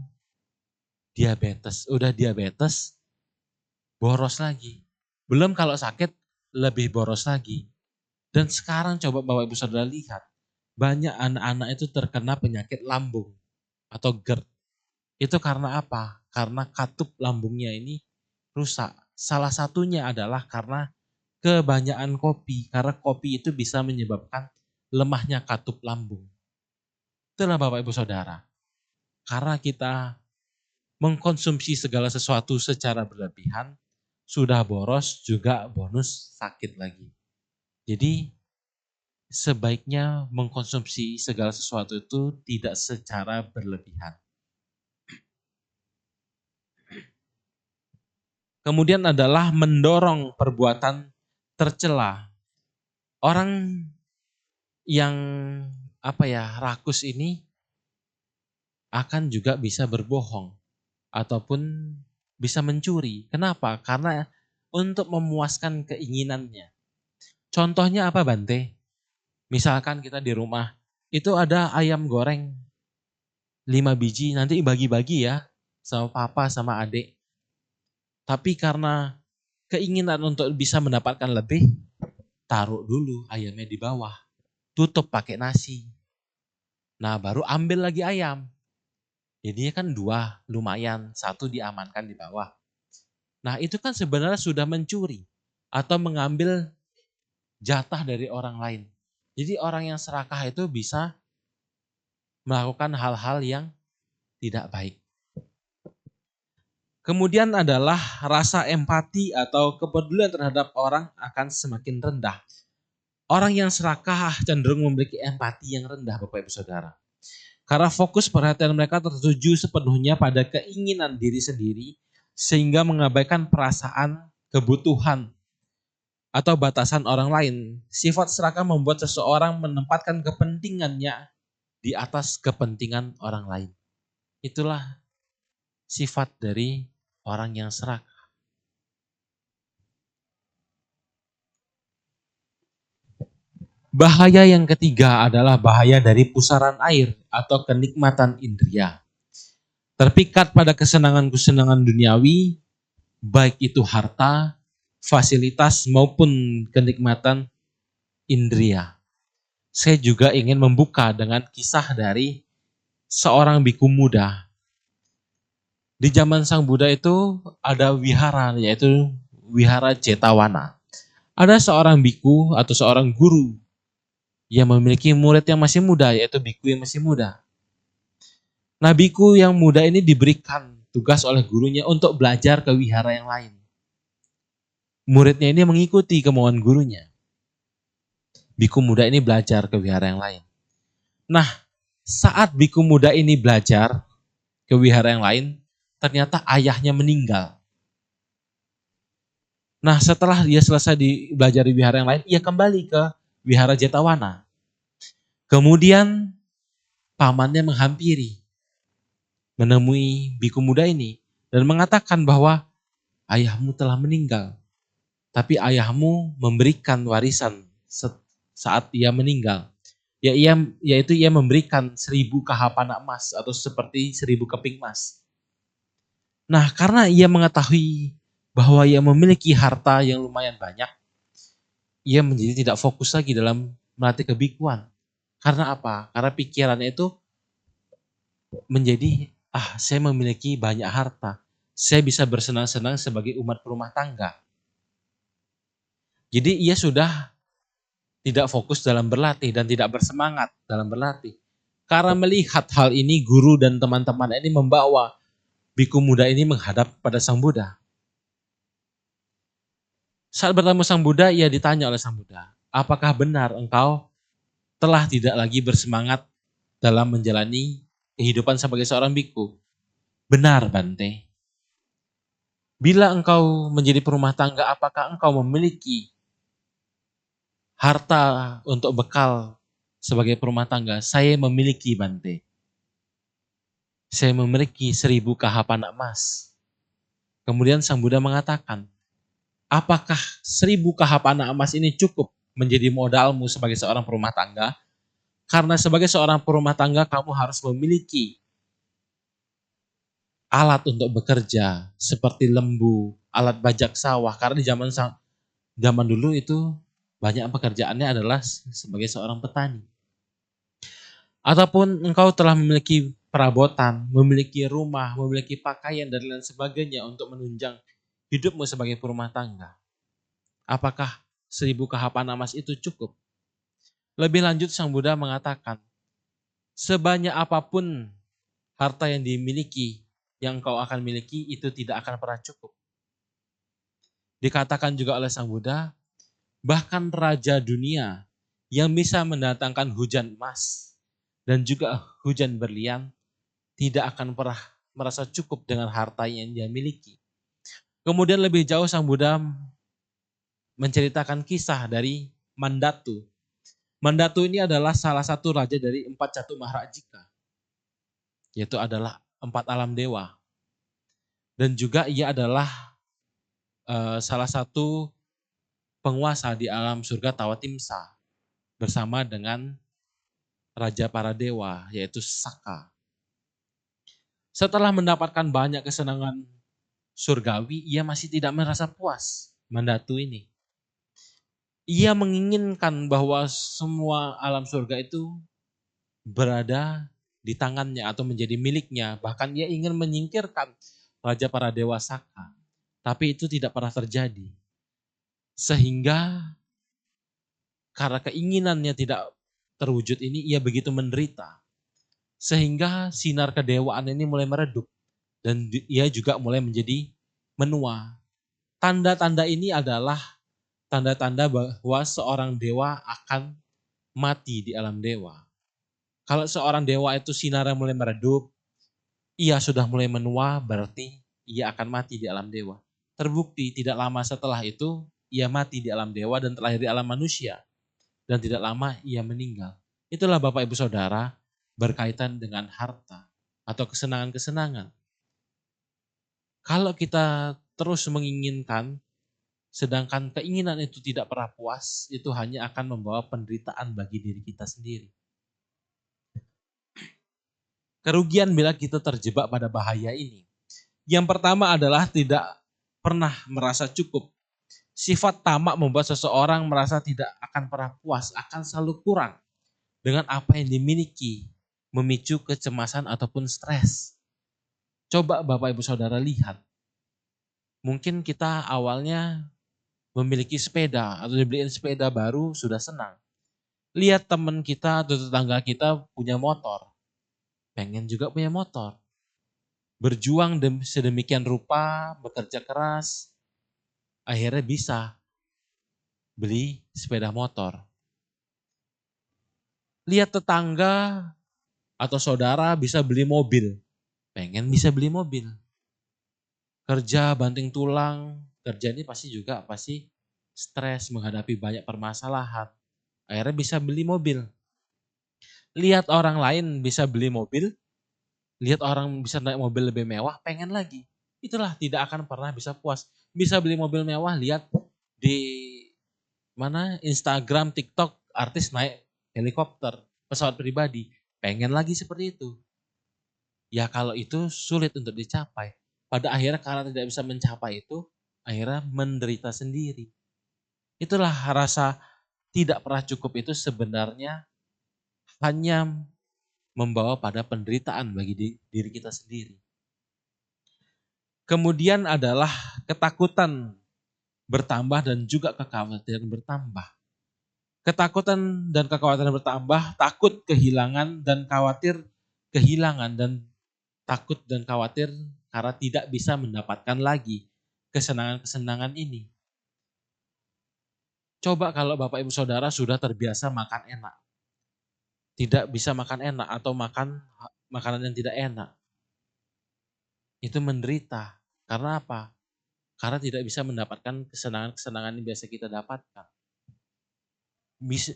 A: diabetes. Udah diabetes, boros lagi. Belum kalau sakit, lebih boros lagi. Dan sekarang coba Bapak Ibu Saudara lihat, banyak anak-anak itu terkena penyakit lambung atau GERD. Itu karena apa? Karena katup lambungnya ini rusak. Salah satunya adalah karena kebanyakan kopi. Karena kopi itu bisa menyebabkan lemahnya katup lambung. Itulah Bapak Ibu Saudara. Karena kita mengkonsumsi segala sesuatu secara berlebihan, sudah boros juga bonus sakit lagi. Jadi sebaiknya mengkonsumsi segala sesuatu itu tidak secara berlebihan. Kemudian adalah mendorong perbuatan tercela. Orang yang rakus ini akan juga bisa berbohong ataupun bisa mencuri. Kenapa? Karena untuk memuaskan keinginannya. Contohnya apa Bante? Misalkan kita di rumah, itu ada ayam goreng 5 biji, nanti bagi-bagi ya sama papa sama adik. Tapi karena keinginan untuk bisa mendapatkan lebih, taruh dulu ayamnya di bawah, tutup pakai nasi. Nah baru ambil lagi ayam. Jadinya kan 2, lumayan, 1 diamankan di bawah. Nah itu kan sebenarnya sudah mencuri atau mengambil jatah dari orang lain. Jadi orang yang serakah itu bisa melakukan hal-hal yang tidak baik. Kemudian adalah rasa empati atau kepedulian terhadap orang akan semakin rendah. Orang yang serakah cenderung memiliki empati yang rendah Bapak Ibu Saudara. Karena fokus perhatian mereka tertuju sepenuhnya pada keinginan diri sendiri sehingga mengabaikan perasaan, kebutuhan, atau batasan orang lain. Sifat serakah membuat seseorang menempatkan kepentingannya di atas kepentingan orang lain. Itulah sifat dari orang yang serakah. Bahaya yang ketiga adalah bahaya dari pusaran air atau kenikmatan indria. Terpikat pada kesenangan-kesenangan duniawi, baik itu harta, fasilitas maupun kenikmatan indria. Saya juga ingin membuka dengan kisah dari seorang biku muda. Di zaman Sang Buddha itu ada wihara, yaitu wihara Jetawana. Ada seorang biku atau seorang guru yang memiliki murid yang masih muda, yaitu biku yang masih muda. Nah biku yang muda ini diberikan tugas oleh gurunya untuk belajar ke wihara yang lain. Muridnya ini mengikuti kemauan gurunya. Biku muda ini belajar ke wihara yang lain. Nah saat biku muda ini belajar ke wihara yang lain, ternyata ayahnya meninggal. Nah setelah dia selesai belajar di wihara yang lain, ia kembali ke wihara Jetawana. Kemudian pamannya menghampiri, menemui biku muda ini dan mengatakan bahwa ayahmu telah meninggal. Tapi ayahmu memberikan warisan saat ia meninggal. Yaitu ia memberikan 1000 kahapan emas atau seperti 1000 keping emas. Nah karena ia mengetahui bahwa ia memiliki harta yang lumayan banyak, ia menjadi tidak fokus lagi dalam melatih kebikuan. Karena apa? Karena pikirannya itu menjadi, saya memiliki banyak harta. Saya bisa bersenang-senang sebagai umat rumah tangga. Jadi ia sudah tidak fokus dalam berlatih dan tidak bersemangat dalam berlatih. Karena melihat hal ini, guru dan teman-teman ini membawa biku muda ini menghadap pada Sang Buddha. Saat bertemu Sang Buddha, ia ditanya oleh Sang Buddha, apakah benar engkau telah tidak lagi bersemangat dalam menjalani kehidupan sebagai seorang biku? Benar, Bante. Bila engkau menjadi perumah tangga, apakah engkau memiliki harta untuk bekal sebagai perumah tangga? Saya memiliki, Bante. Saya memiliki 1000 kahapan emas. Kemudian Sang Buddha mengatakan, apakah 1000 kahapan emas ini cukup menjadi modalmu sebagai seorang perumah tangga? Karena sebagai seorang perumah tangga kamu harus memiliki alat untuk bekerja seperti lembu, alat bajak sawah. Karena di zaman dulu itu banyak pekerjaannya adalah sebagai seorang petani. Ataupun engkau telah memiliki perabotan, memiliki rumah, memiliki pakaian dan lain sebagainya untuk menunjang hidupmu sebagai perumah tangga. Apakah 1000 kahapan emas itu cukup? Lebih lanjut Sang Buddha mengatakan, sebanyak apapun harta yang dimiliki, yang engkau akan miliki itu tidak akan pernah cukup. Dikatakan juga oleh Sang Buddha, bahkan raja dunia yang bisa mendatangkan hujan emas dan juga hujan berlian tidak akan pernah merasa cukup dengan harta yang dia miliki. Kemudian lebih jauh Sang Buddha menceritakan kisah dari Mandatu. Mandatu ini adalah salah satu raja dari 4 Catu Maharajika, yaitu adalah 4 alam dewa. Dan juga ia adalah salah satu penguasa di alam surga Tawatimsa bersama dengan raja para dewa, yaitu Saka. Setelah mendapatkan banyak kesenangan surgawi, ia masih tidak merasa puas, Mandatu ini. Ia menginginkan bahwa semua alam surga itu berada di tangannya atau menjadi miliknya. Bahkan ia ingin menyingkirkan raja para dewa Saka. Tapi itu tidak pernah terjadi. Sehingga karena keinginannya tidak terwujud ini, ia begitu menderita. Sehingga sinar kedewaan ini mulai meredup. Dan ia juga mulai menjadi menua. Tanda-tanda ini adalah tanda-tanda bahwa seorang dewa akan mati di alam dewa. Kalau seorang dewa itu sinarnya mulai meredup, ia sudah mulai menua, berarti ia akan mati di alam dewa. Terbukti tidak lama setelah itu, ia mati di alam dewa dan terlahir di alam manusia. Dan tidak lama ia meninggal. Itulah Bapak Ibu Saudara berkaitan dengan harta atau kesenangan-kesenangan. Kalau kita terus menginginkan, sedangkan keinginan itu tidak pernah puas, itu hanya akan membawa penderitaan bagi diri kita sendiri. Kerugian bila kita terjebak pada bahaya ini. Yang pertama adalah tidak pernah merasa cukup. Sifat tamak membuat seseorang merasa tidak akan pernah puas, akan selalu kurang dengan apa yang dimiliki, memicu kecemasan ataupun stres. Coba Bapak Ibu Saudara lihat, mungkin kita awalnya memiliki sepeda atau dibeliin sepeda baru sudah senang. Lihat teman kita atau tetangga kita punya motor, pengen juga punya motor. Berjuang sedemikian rupa, bekerja keras, akhirnya bisa beli sepeda motor. Lihat tetangga atau saudara bisa beli mobil, pengen bisa beli mobil. Kerja banting tulang, kerja ini pasti stres, menghadapi banyak permasalahan. Akhirnya bisa beli mobil. Lihat orang lain bisa beli mobil, lihat orang bisa naik mobil lebih mewah, pengen lagi. Itulah tidak akan pernah bisa puas. Bisa beli mobil mewah, lihat di mana Instagram, TikTok, artis naik helikopter, pesawat pribadi, pengen lagi seperti itu. Ya kalau itu sulit untuk dicapai. Pada akhirnya karena tidak bisa mencapai itu, akhirnya menderita sendiri. Itulah rasa tidak pernah cukup itu sebenarnya hanya membawa pada penderitaan bagi diri kita sendiri. Kemudian adalah ketakutan bertambah dan juga kekhawatiran bertambah. Ketakutan dan kekhawatiran bertambah, takut kehilangan dan khawatir kehilangan, dan takut dan khawatir karena tidak bisa mendapatkan lagi kesenangan-kesenangan ini. Coba kalau Bapak Ibu Saudara sudah terbiasa makan enak, tidak bisa makan enak atau makan makanan yang tidak enak, itu menderita. Karena apa? Karena tidak bisa mendapatkan kesenangan-kesenangan yang biasa kita dapatkan.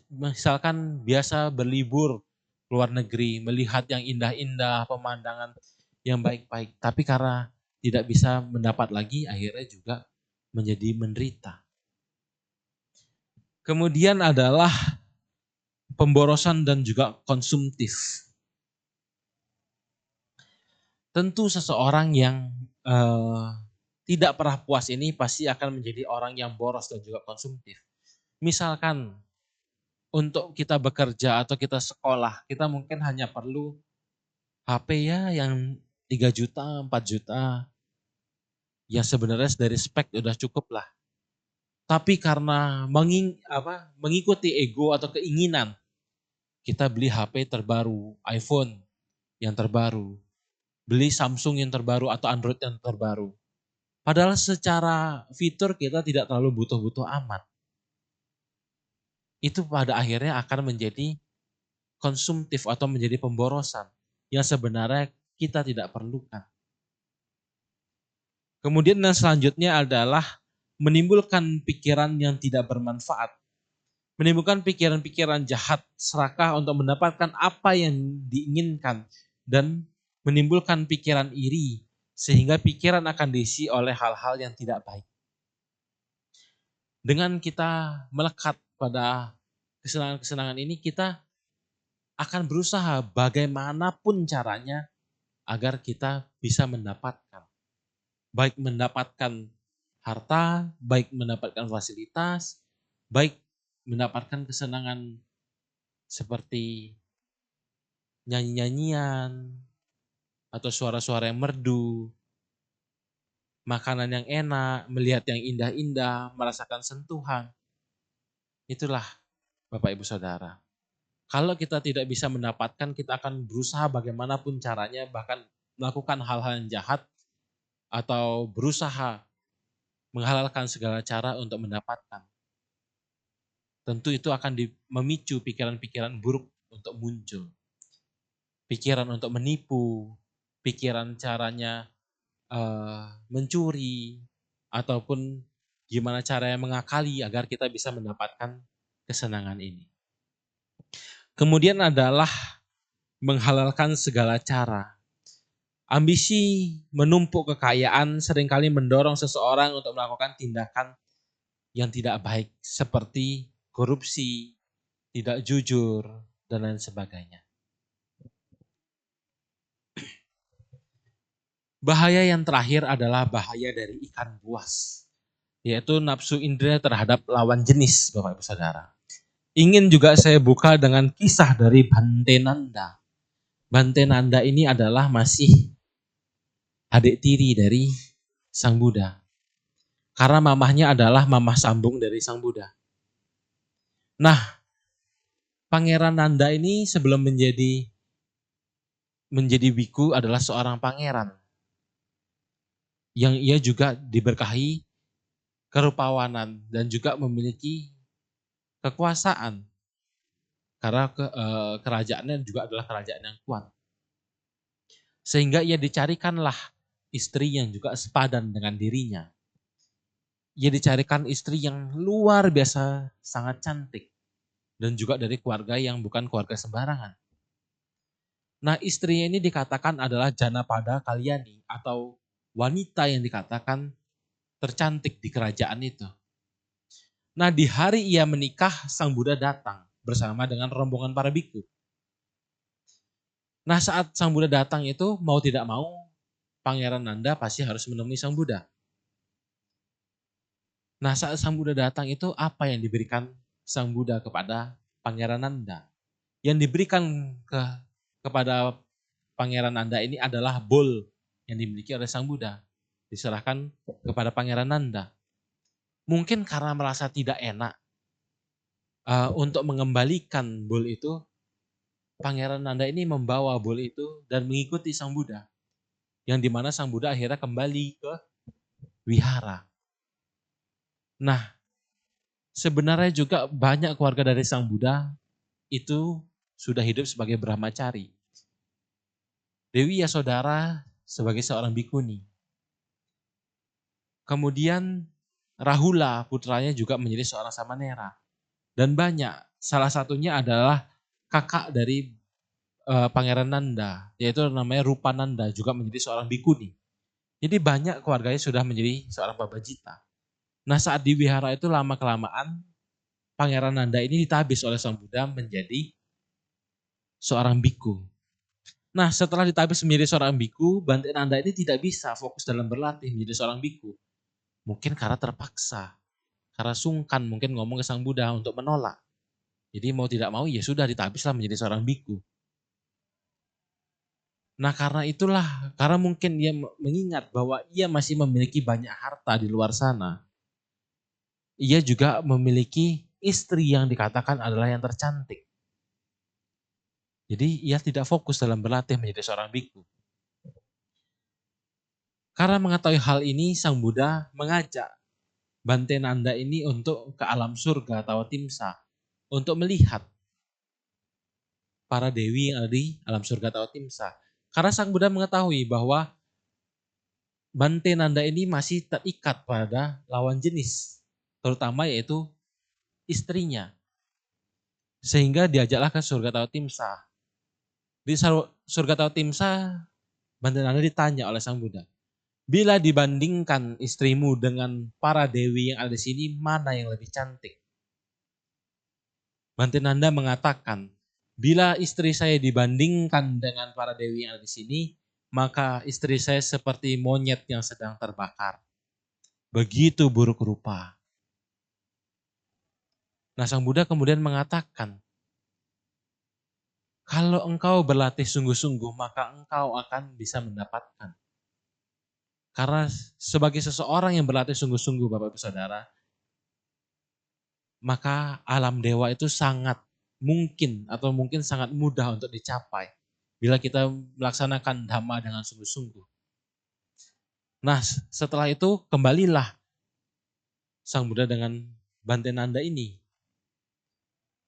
A: Misalkan biasa berlibur luar negeri, melihat yang indah-indah, pemandangan yang baik-baik, tapi karena tidak bisa mendapat lagi, akhirnya juga menjadi menderita. Kemudian adalah pemborosan dan juga konsumtif. Tentu seseorang yang tidak pernah puas ini pasti akan menjadi orang yang boros dan juga konsumtif. Misalkan untuk kita bekerja atau kita sekolah, kita mungkin hanya perlu HP ya yang 3 juta, 4 juta. Ya sebenarnya dari spek udah cukup lah. Tapi karena mengikuti ego atau keinginan, kita beli HP terbaru, iPhone yang terbaru, beli Samsung yang terbaru atau Android yang terbaru. Padahal secara fitur kita tidak terlalu butuh-butuh amat. Itu pada akhirnya akan menjadi konsumtif atau menjadi pemborosan yang sebenarnya kita tidak perlukan. Kemudian yang selanjutnya adalah menimbulkan pikiran yang tidak bermanfaat. Menimbulkan pikiran-pikiran jahat, serakah untuk mendapatkan apa yang diinginkan, dan menimbulkan pikiran iri, sehingga pikiran akan diisi oleh hal-hal yang tidak baik. Dengan kita melekat pada kesenangan-kesenangan ini, kita akan berusaha bagaimanapun caranya agar kita bisa mendapatkan. Baik mendapatkan harta, baik mendapatkan fasilitas, baik mendapatkan kesenangan seperti nyanyi-nyanyian atau suara-suara yang merdu, makanan yang enak, melihat yang indah-indah, merasakan sentuhan. Itulah Bapak Ibu Saudara. Kalau kita tidak bisa mendapatkan, kita akan berusaha bagaimanapun caranya, bahkan melakukan hal-hal yang jahat atau berusaha menghalalkan segala cara untuk mendapatkan. Tentu itu akan memicu pikiran-pikiran buruk untuk muncul. Pikiran untuk menipu, pikiran caranya mencuri, ataupun gimana caranya mengakali agar kita bisa mendapatkan kesenangan ini. Kemudian adalah menghalalkan segala cara. Ambisi menumpuk kekayaan seringkali mendorong seseorang untuk melakukan tindakan yang tidak baik seperti korupsi, tidak jujur, dan lain sebagainya. Bahaya yang terakhir adalah bahaya dari ikan buas, yaitu nafsu indera terhadap lawan jenis, Bapak Ibu Saudara. Ingin juga saya buka dengan kisah dari Bante Nanda. Bante Nanda ini adalah masih adik tiri dari Sang Buddha. Karena mamahnya adalah mamah sambung dari Sang Buddha. Nah, Pangeran Nanda ini sebelum menjadi biku adalah seorang pangeran yang ia juga diberkahi kerupawanan dan juga memiliki kekuasaan karena kerajaannya juga adalah kerajaan yang kuat. Sehingga ia dicarikanlah istri yang juga sepadan dengan dirinya. Ia dicarikan istri yang luar biasa sangat cantik dan juga dari keluarga yang bukan keluarga sembarangan. Nah, istrinya ini dikatakan adalah Janapada Kalyani atau wanita yang dikatakan tercantik di kerajaan itu. Nah, di hari ia menikah, Sang Buddha datang bersama dengan rombongan para biku. Nah, saat Sang Buddha datang itu mau tidak mau Pangeran Nanda pasti harus menemui Sang Buddha. Nah, saat Sang Buddha datang itu apa yang diberikan Sang Buddha kepada Pangeran Nanda? Yang diberikan kepada Pangeran Nanda ini adalah bowl yang dimiliki oleh Sang Buddha. Diserahkan kepada Pangeran Nanda. Mungkin karena merasa tidak enak untuk mengembalikan bowl itu, Pangeran Nanda ini membawa bowl itu dan mengikuti Sang Buddha. Yang dimana Sang Buddha akhirnya kembali ke wihara. Nah, sebenarnya juga banyak keluarga dari Sang Buddha itu sudah hidup sebagai brahmacari. Dewi Yasodhara sebagai seorang bikuni. Kemudian Rahula putranya juga menjadi seorang samanera. Dan banyak, salah satunya adalah kakak dari Pangeran Nanda, yaitu namanya Rupananda, juga menjadi seorang bikuni. Jadi banyak keluarganya sudah menjadi seorang babajita. Nah, saat di wihara itu lama-kelamaan Pangeran Nanda ini ditabis oleh Sang Buddha menjadi seorang biku. Nah, setelah ditabis menjadi seorang biku, Bante Nanda ini tidak bisa fokus dalam berlatih menjadi seorang biku. Mungkin karena terpaksa, karena sungkan mungkin ngomong ke Sang Buddha untuk menolak. Jadi mau tidak mau ya sudah ditabislah menjadi seorang biku. Nah, karena itulah, karena mungkin dia mengingat bahwa ia masih memiliki banyak harta di luar sana. Ia juga memiliki istri yang dikatakan adalah yang tercantik. Jadi ia tidak fokus dalam berlatih menjadi seorang biku. Karena mengetahui hal ini, Sang Buddha mengajak Bante Nanda ini untuk ke alam surga atau Timsa. Untuk melihat para dewi yang ada di alam surga atau Timsa. Karena Sang Buddha mengetahui bahwa Bante Nanda ini masih terikat pada lawan jenis. Terutama yaitu istrinya. Sehingga diajaklah ke surga atau Timsa. Di surga atau Timsa, Bante Nanda ditanya oleh Sang Buddha. Bila dibandingkan istrimu dengan para dewi yang ada di sini, mana yang lebih cantik? Bante Nanda mengatakan, bila istri saya dibandingkan dengan para dewi yang ada di sini, maka istri saya seperti monyet yang sedang terbakar. Begitu buruk rupa. Nah, Sang Buddha kemudian mengatakan, kalau engkau berlatih sungguh-sungguh, maka engkau akan bisa mendapatkan. Karena sebagai seseorang yang berlatih sungguh-sungguh, Bapak Ibu Saudara, maka alam dewa itu sangat mungkin atau mungkin sangat mudah untuk dicapai bila kita melaksanakan dhamma dengan sungguh-sungguh. Nah, setelah itu kembalilah Sang Buddha dengan Bante Nanda ini.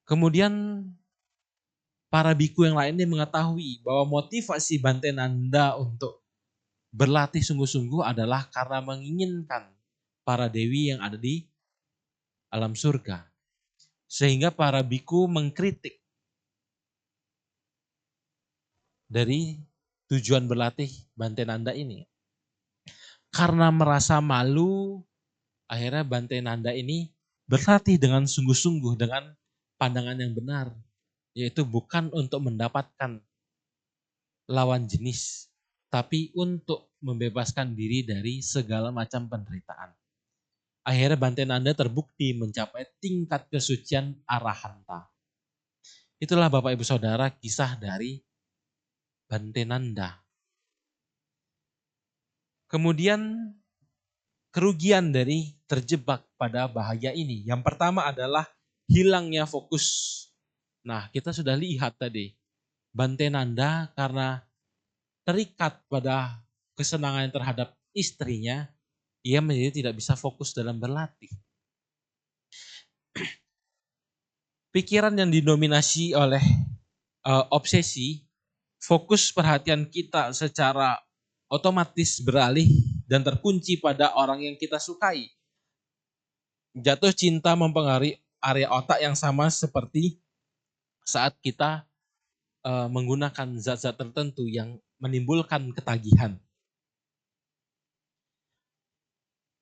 A: Kemudian para biku yang lainnya mengetahui bahwa motivasi Bante Nanda untuk berlatih sungguh-sungguh adalah karena menginginkan para dewi yang ada di alam surga. Sehingga para biku mengkritik dari tujuan berlatih Bante Nanda ini. Karena merasa malu, akhirnya Bante Nanda ini berlatih dengan sungguh-sungguh, dengan pandangan yang benar. Yaitu bukan untuk mendapatkan lawan jenis, tapi untuk membebaskan diri dari segala macam penderitaan. Akhirnya Bante Nanda terbukti mencapai tingkat kesucian arahanta. Itulah Bapak Ibu Saudara kisah dari Bante Nanda. Kemudian kerugian dari terjebak pada bahaya ini. Yang pertama adalah hilangnya fokus. Nah, kita sudah lihat tadi. Bante Nanda karena terikat pada kesenangan terhadap istrinya, ia menjadi tidak bisa fokus dalam berlatih. Pikiran yang didominasi oleh obsesi, fokus perhatian kita secara otomatis beralih dan terkunci pada orang yang kita sukai. Jatuh cinta mempengaruhi area otak yang sama seperti saat kita menggunakan zat-zat tertentu yang menimbulkan ketagihan.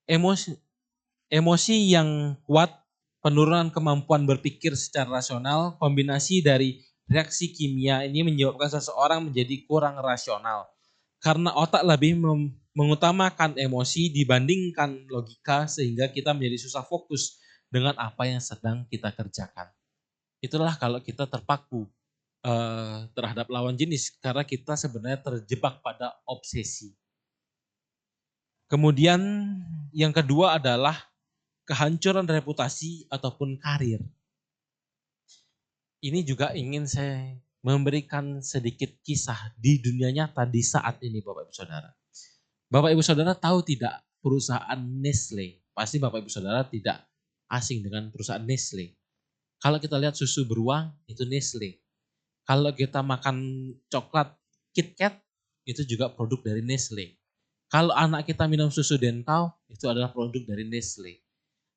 A: Emosi yang kuat, penurunan kemampuan berpikir secara rasional, kombinasi dari reaksi kimia ini menyebabkan seseorang menjadi kurang rasional. Karena otak lebih mengutamakan emosi dibandingkan logika sehingga kita menjadi susah fokus dengan apa yang sedang kita kerjakan. Itulah kalau kita terpaku terhadap lawan jenis karena kita sebenarnya terjebak pada obsesi. Kemudian yang kedua adalah kehancuran reputasi ataupun karir. Ini juga ingin saya memberikan sedikit kisah di dunia nyata di saat ini Bapak Ibu Saudara. Bapak Ibu Saudara tahu tidak perusahaan Nestle? Pasti Bapak Ibu Saudara tidak asing dengan perusahaan Nestle. Kalau kita lihat susu beruang itu Nestle. Kalau kita makan coklat KitKat itu juga produk dari Nestle. Kalau anak kita minum susu Denkau itu adalah produk dari Nestle.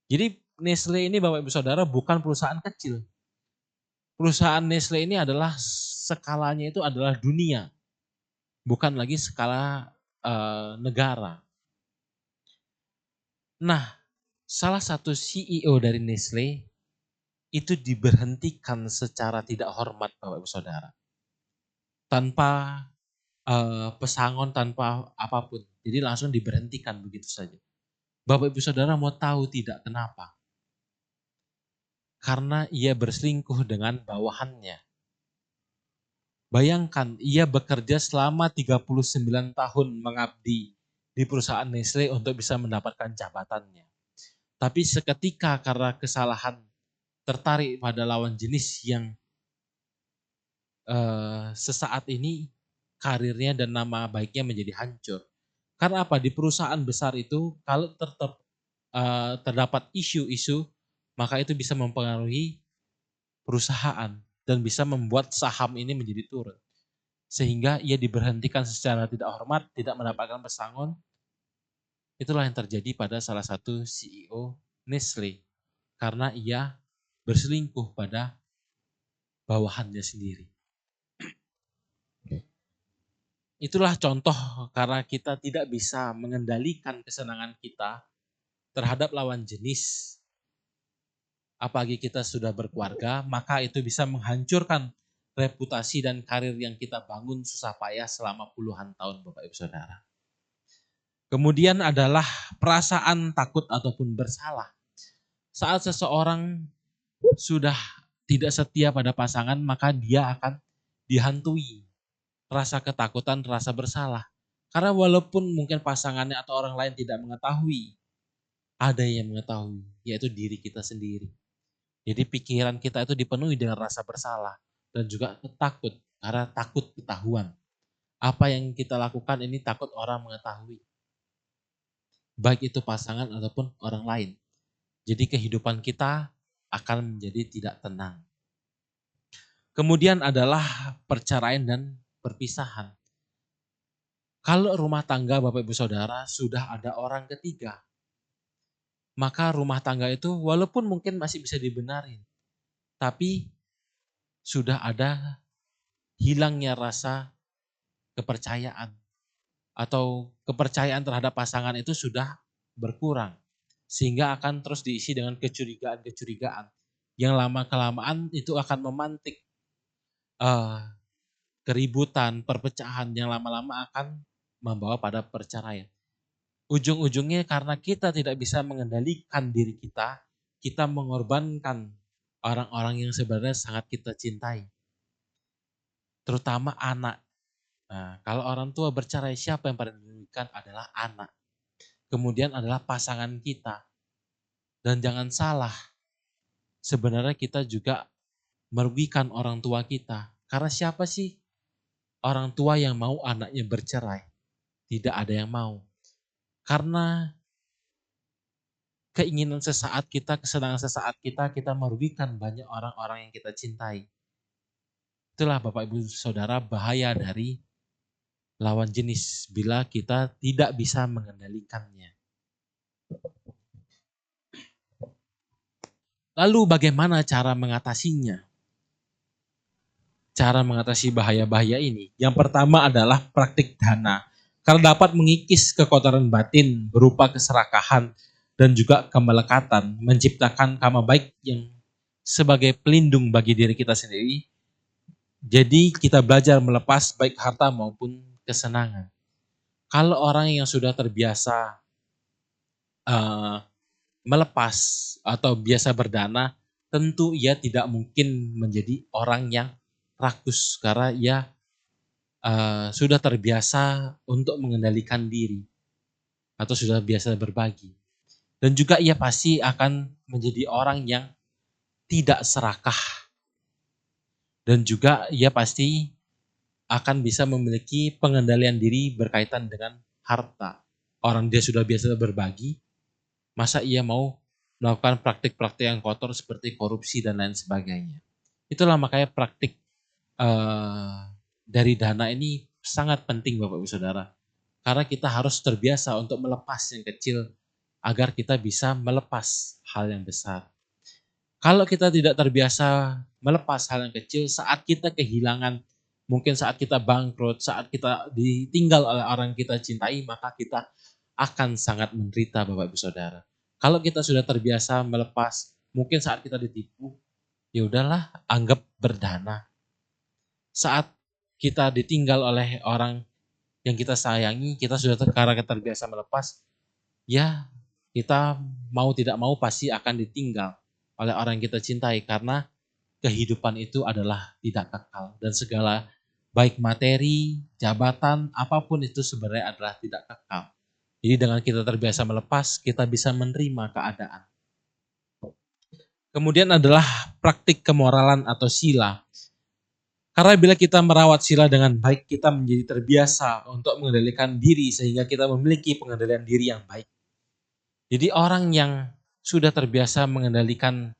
A: Jadi Nestle ini Bapak Ibu Saudara bukan perusahaan kecil. Perusahaan Nestle ini adalah skalanya itu adalah dunia, bukan lagi skala negara. Nah, salah satu CEO dari Nestle itu diberhentikan secara tidak hormat Bapak Ibu Saudara. Tanpa pesangon, tanpa apapun. Jadi langsung diberhentikan begitu saja. Bapak Ibu Saudara mau tahu tidak kenapa? Karena ia berselingkuh dengan bawahannya. Bayangkan ia bekerja selama 39 tahun mengabdi di perusahaan Nestle untuk bisa mendapatkan jabatannya. Tapi seketika karena kesalahan tertarik pada lawan jenis yang sesaat ini karirnya dan nama baiknya menjadi hancur. Karena apa? Di perusahaan besar itu kalau terdapat isu-isu maka itu bisa mempengaruhi perusahaan dan bisa membuat saham ini menjadi turun. Sehingga ia diberhentikan secara tidak hormat, tidak mendapatkan pesangon. Itulah yang terjadi pada salah satu CEO Nestle. Karena ia berselingkuh pada bawahannya sendiri. Itulah contoh karena kita tidak bisa mengendalikan kesenangan kita terhadap lawan jenis. Apalagi kita sudah berkeluarga, maka itu bisa menghancurkan reputasi dan karir yang kita bangun susah payah selama puluhan tahun Bapak Ibu Saudara. Kemudian adalah perasaan takut ataupun bersalah. Saat seseorang sudah tidak setia pada pasangan, maka dia akan dihantui rasa ketakutan, rasa bersalah. Karena walaupun mungkin pasangannya atau orang lain tidak mengetahui, ada yang mengetahui, yaitu diri kita sendiri. Jadi pikiran kita itu dipenuhi dengan rasa bersalah dan juga takut, karena takut ketahuan. Apa yang kita lakukan ini takut orang mengetahui. Baik itu pasangan ataupun orang lain. Jadi kehidupan kita akan menjadi tidak tenang. Kemudian adalah perceraian dan perpisahan. Kalau rumah tangga Bapak Ibu Saudara sudah ada orang ketiga, maka rumah tangga itu walaupun mungkin masih bisa dibenarin, tapi sudah ada hilangnya rasa kepercayaan atau kepercayaan terhadap pasangan itu sudah berkurang. Sehingga akan terus diisi dengan kecurigaan-kecurigaan yang lama-kelamaan itu akan memantik keributan, perpecahan yang lama-lama akan membawa pada perceraian. Ujung-ujungnya karena kita tidak bisa mengendalikan diri kita mengorbankan orang-orang yang sebenarnya sangat kita cintai. Terutama anak. Nah, kalau orang tua bercerai, siapa yang paling dirugikan adalah anak. Kemudian adalah pasangan kita. Dan jangan salah, sebenarnya kita juga merugikan orang tua kita. Karena siapa sih orang tua yang mau anaknya bercerai? Tidak ada yang mau. Karena keinginan sesaat kita, kesenangan sesaat kita merugikan banyak orang-orang yang kita cintai. Itulah Bapak Ibu Saudara bahaya dari lawan jenis bila kita tidak bisa mengendalikannya. Lalu bagaimana cara mengatasinya? Cara mengatasi bahaya-bahaya ini. Yang pertama adalah praktik dana. Karena dapat mengikis kekotoran batin berupa keserakahan dan juga kemelekatan, menciptakan karma baik yang sebagai pelindung bagi diri kita sendiri. Jadi kita belajar melepas baik harta maupun kesenangan. Kalau orang yang sudah terbiasa melepas atau biasa berdana, tentu ia tidak mungkin menjadi orang yang rakus karena ia sudah terbiasa untuk mengendalikan diri atau sudah biasa berbagi. Dan juga ia pasti akan menjadi orang yang tidak serakah dan juga ia pasti akan bisa memiliki pengendalian diri berkaitan dengan harta. Orang dia sudah biasa berbagi, masa ia mau melakukan praktik-praktik yang kotor seperti korupsi dan lain sebagainya. Itulah makanya praktik dari dana ini sangat penting Bapak Ibu Saudara. Karena kita harus terbiasa untuk melepas yang kecil agar kita bisa melepas hal yang besar. Kalau kita tidak terbiasa melepas hal yang kecil, saat kita kehilangan, mungkin saat kita bangkrut, saat kita ditinggal oleh orang yang kita cintai, maka kita akan sangat menderita Bapak Ibu Saudara. Kalau kita sudah terbiasa melepas, mungkin saat kita ditipu, ya udahlah, anggap berdana. Saat kita ditinggal oleh orang yang kita sayangi, kita sudah terbiasa melepas, ya kita mau tidak mau pasti akan ditinggal oleh orang yang kita cintai karena kehidupan itu adalah tidak kekal dan segala baik materi, jabatan, apapun itu sebenarnya adalah tidak kekal. Jadi dengan kita terbiasa melepas, kita bisa menerima keadaan. Kemudian adalah praktik kemoralan atau sila. Karena bila kita merawat sila dengan baik, kita menjadi terbiasa untuk mengendalikan diri sehingga kita memiliki pengendalian diri yang baik. Jadi orang yang sudah terbiasa mengendalikan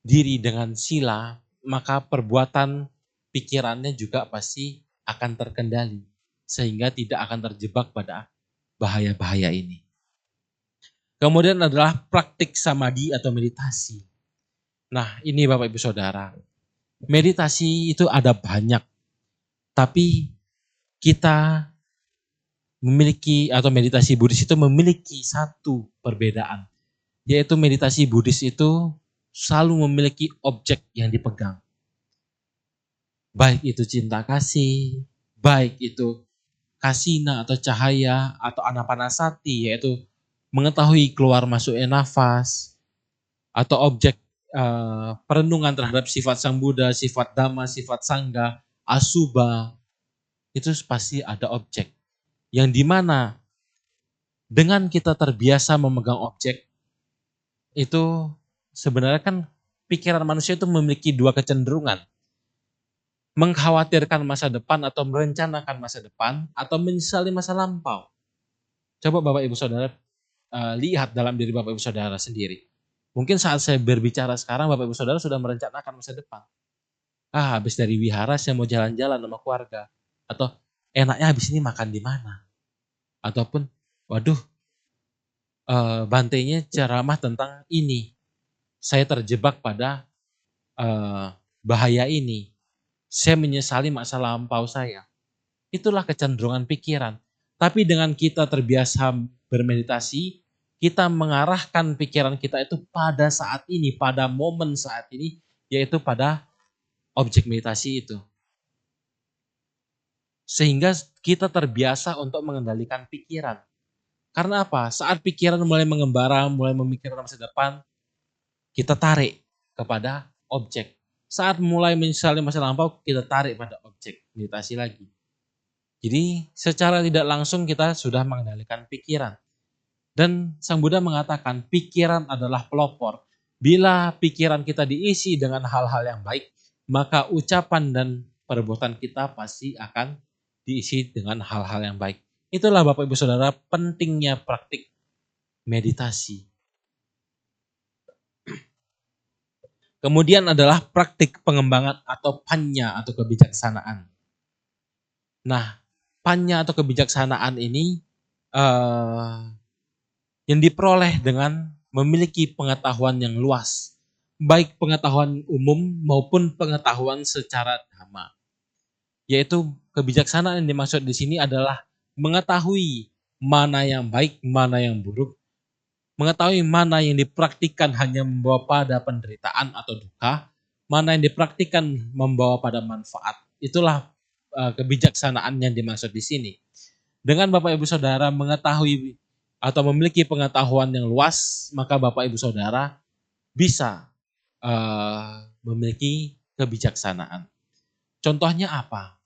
A: diri dengan sila, maka perbuatan pikirannya juga pasti akan terkendali. Sehingga tidak akan terjebak pada bahaya-bahaya ini. Kemudian adalah praktik samadhi atau meditasi. Nah ini Bapak Ibu Saudara, meditasi itu ada banyak. Tapi kita memiliki atau meditasi Buddhis itu memiliki satu perbedaan. Yaitu meditasi Buddhis itu selalu memiliki objek yang dipegang. Baik itu cinta kasih, baik itu kasina atau cahaya atau anapanasati yaitu mengetahui keluar masuknya nafas atau objek perenungan terhadap sifat Sang Buddha, sifat Dhamma, sifat Sangha, Asubha, itu pasti ada objek. Yang dimana dengan kita terbiasa memegang objek, itu sebenarnya kan pikiran manusia itu memiliki dua kecenderungan. Mengkhawatirkan masa depan atau merencanakan masa depan atau menyesali masa lampau. Coba Bapak Ibu Saudara lihat dalam diri Bapak Ibu Saudara sendiri. Mungkin saat saya berbicara sekarang Bapak Ibu Saudara sudah merencanakan masa depan. Habis dari wihara saya mau jalan-jalan sama keluarga. Atau enaknya habis ini makan di mana. Ataupun waduh bantainya ceramah tentang ini. Saya terjebak pada bahaya ini. Saya menyesali masa lampau saya. Itulah kecenderungan pikiran. Tapi dengan kita terbiasa bermeditasi, kita mengarahkan pikiran kita itu pada saat ini, pada momen saat ini, yaitu pada objek meditasi itu. Sehingga kita terbiasa untuk mengendalikan pikiran. Karena apa? Saat pikiran mulai mengembara, mulai memikirkan masa depan, kita tarik kepada objek. Saat mulai menyesali masa lampau, kita tarik pada objek meditasi lagi. Jadi secara tidak langsung kita sudah mengendalikan pikiran. Dan Sang Buddha mengatakan pikiran adalah pelopor. Bila pikiran kita diisi dengan hal-hal yang baik, maka ucapan dan perbuatan kita pasti akan diisi dengan hal-hal yang baik. Itulah Bapak Ibu Saudara pentingnya praktik meditasi. Kemudian adalah praktik pengembangan atau panya atau kebijaksanaan. Nah, panya atau kebijaksanaan ini yang diperoleh dengan memiliki pengetahuan yang luas. Baik pengetahuan umum maupun pengetahuan secara dhamma. Yaitu kebijaksanaan yang dimaksud di sini adalah mengetahui mana yang baik, mana yang buruk. Mengetahui mana yang dipraktikkan hanya membawa pada penderitaan atau duka, mana yang dipraktikkan membawa pada manfaat. Itulah kebijaksanaan yang dimaksud di sini. Dengan Bapak Ibu Saudara mengetahui atau memiliki pengetahuan yang luas, maka Bapak Ibu Saudara bisa memiliki kebijaksanaan. Contohnya apa?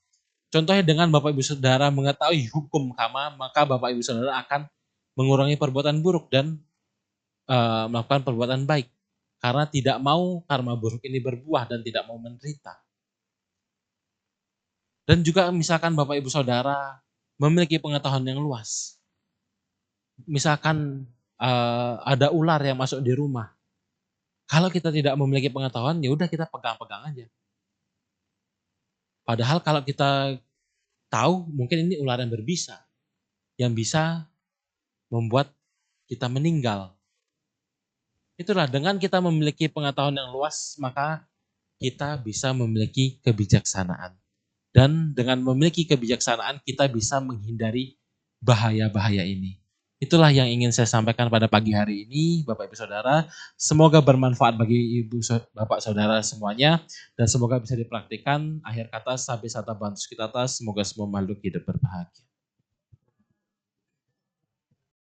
A: Contohnya dengan Bapak Ibu Saudara mengetahui hukum kama, maka Bapak Ibu Saudara akan mengurangi perbuatan buruk dan melakukan perbuatan baik. Karena tidak mau karma buruk ini berbuah dan tidak mau menderita. Dan juga misalkan Bapak Ibu Saudara memiliki pengetahuan yang luas. Misalkan ada ular yang masuk di rumah. Kalau kita tidak memiliki pengetahuan, ya udah kita pegang-pegang aja. Padahal kalau kita tahu mungkin ini ular yang berbisa, yang bisa membuat kita meninggal. Itulah dengan kita memiliki pengetahuan yang luas, maka kita bisa memiliki kebijaksanaan. Dan dengan memiliki kebijaksanaan, kita bisa menghindari bahaya-bahaya ini. Itulah yang ingin saya sampaikan pada pagi hari ini, Bapak Ibu Saudara. Semoga bermanfaat bagi Bapak Saudara semuanya, dan semoga bisa dipraktikkan. Akhir kata, sabi sata bantus kita atas, semoga semua makhluk hidup berbahagia.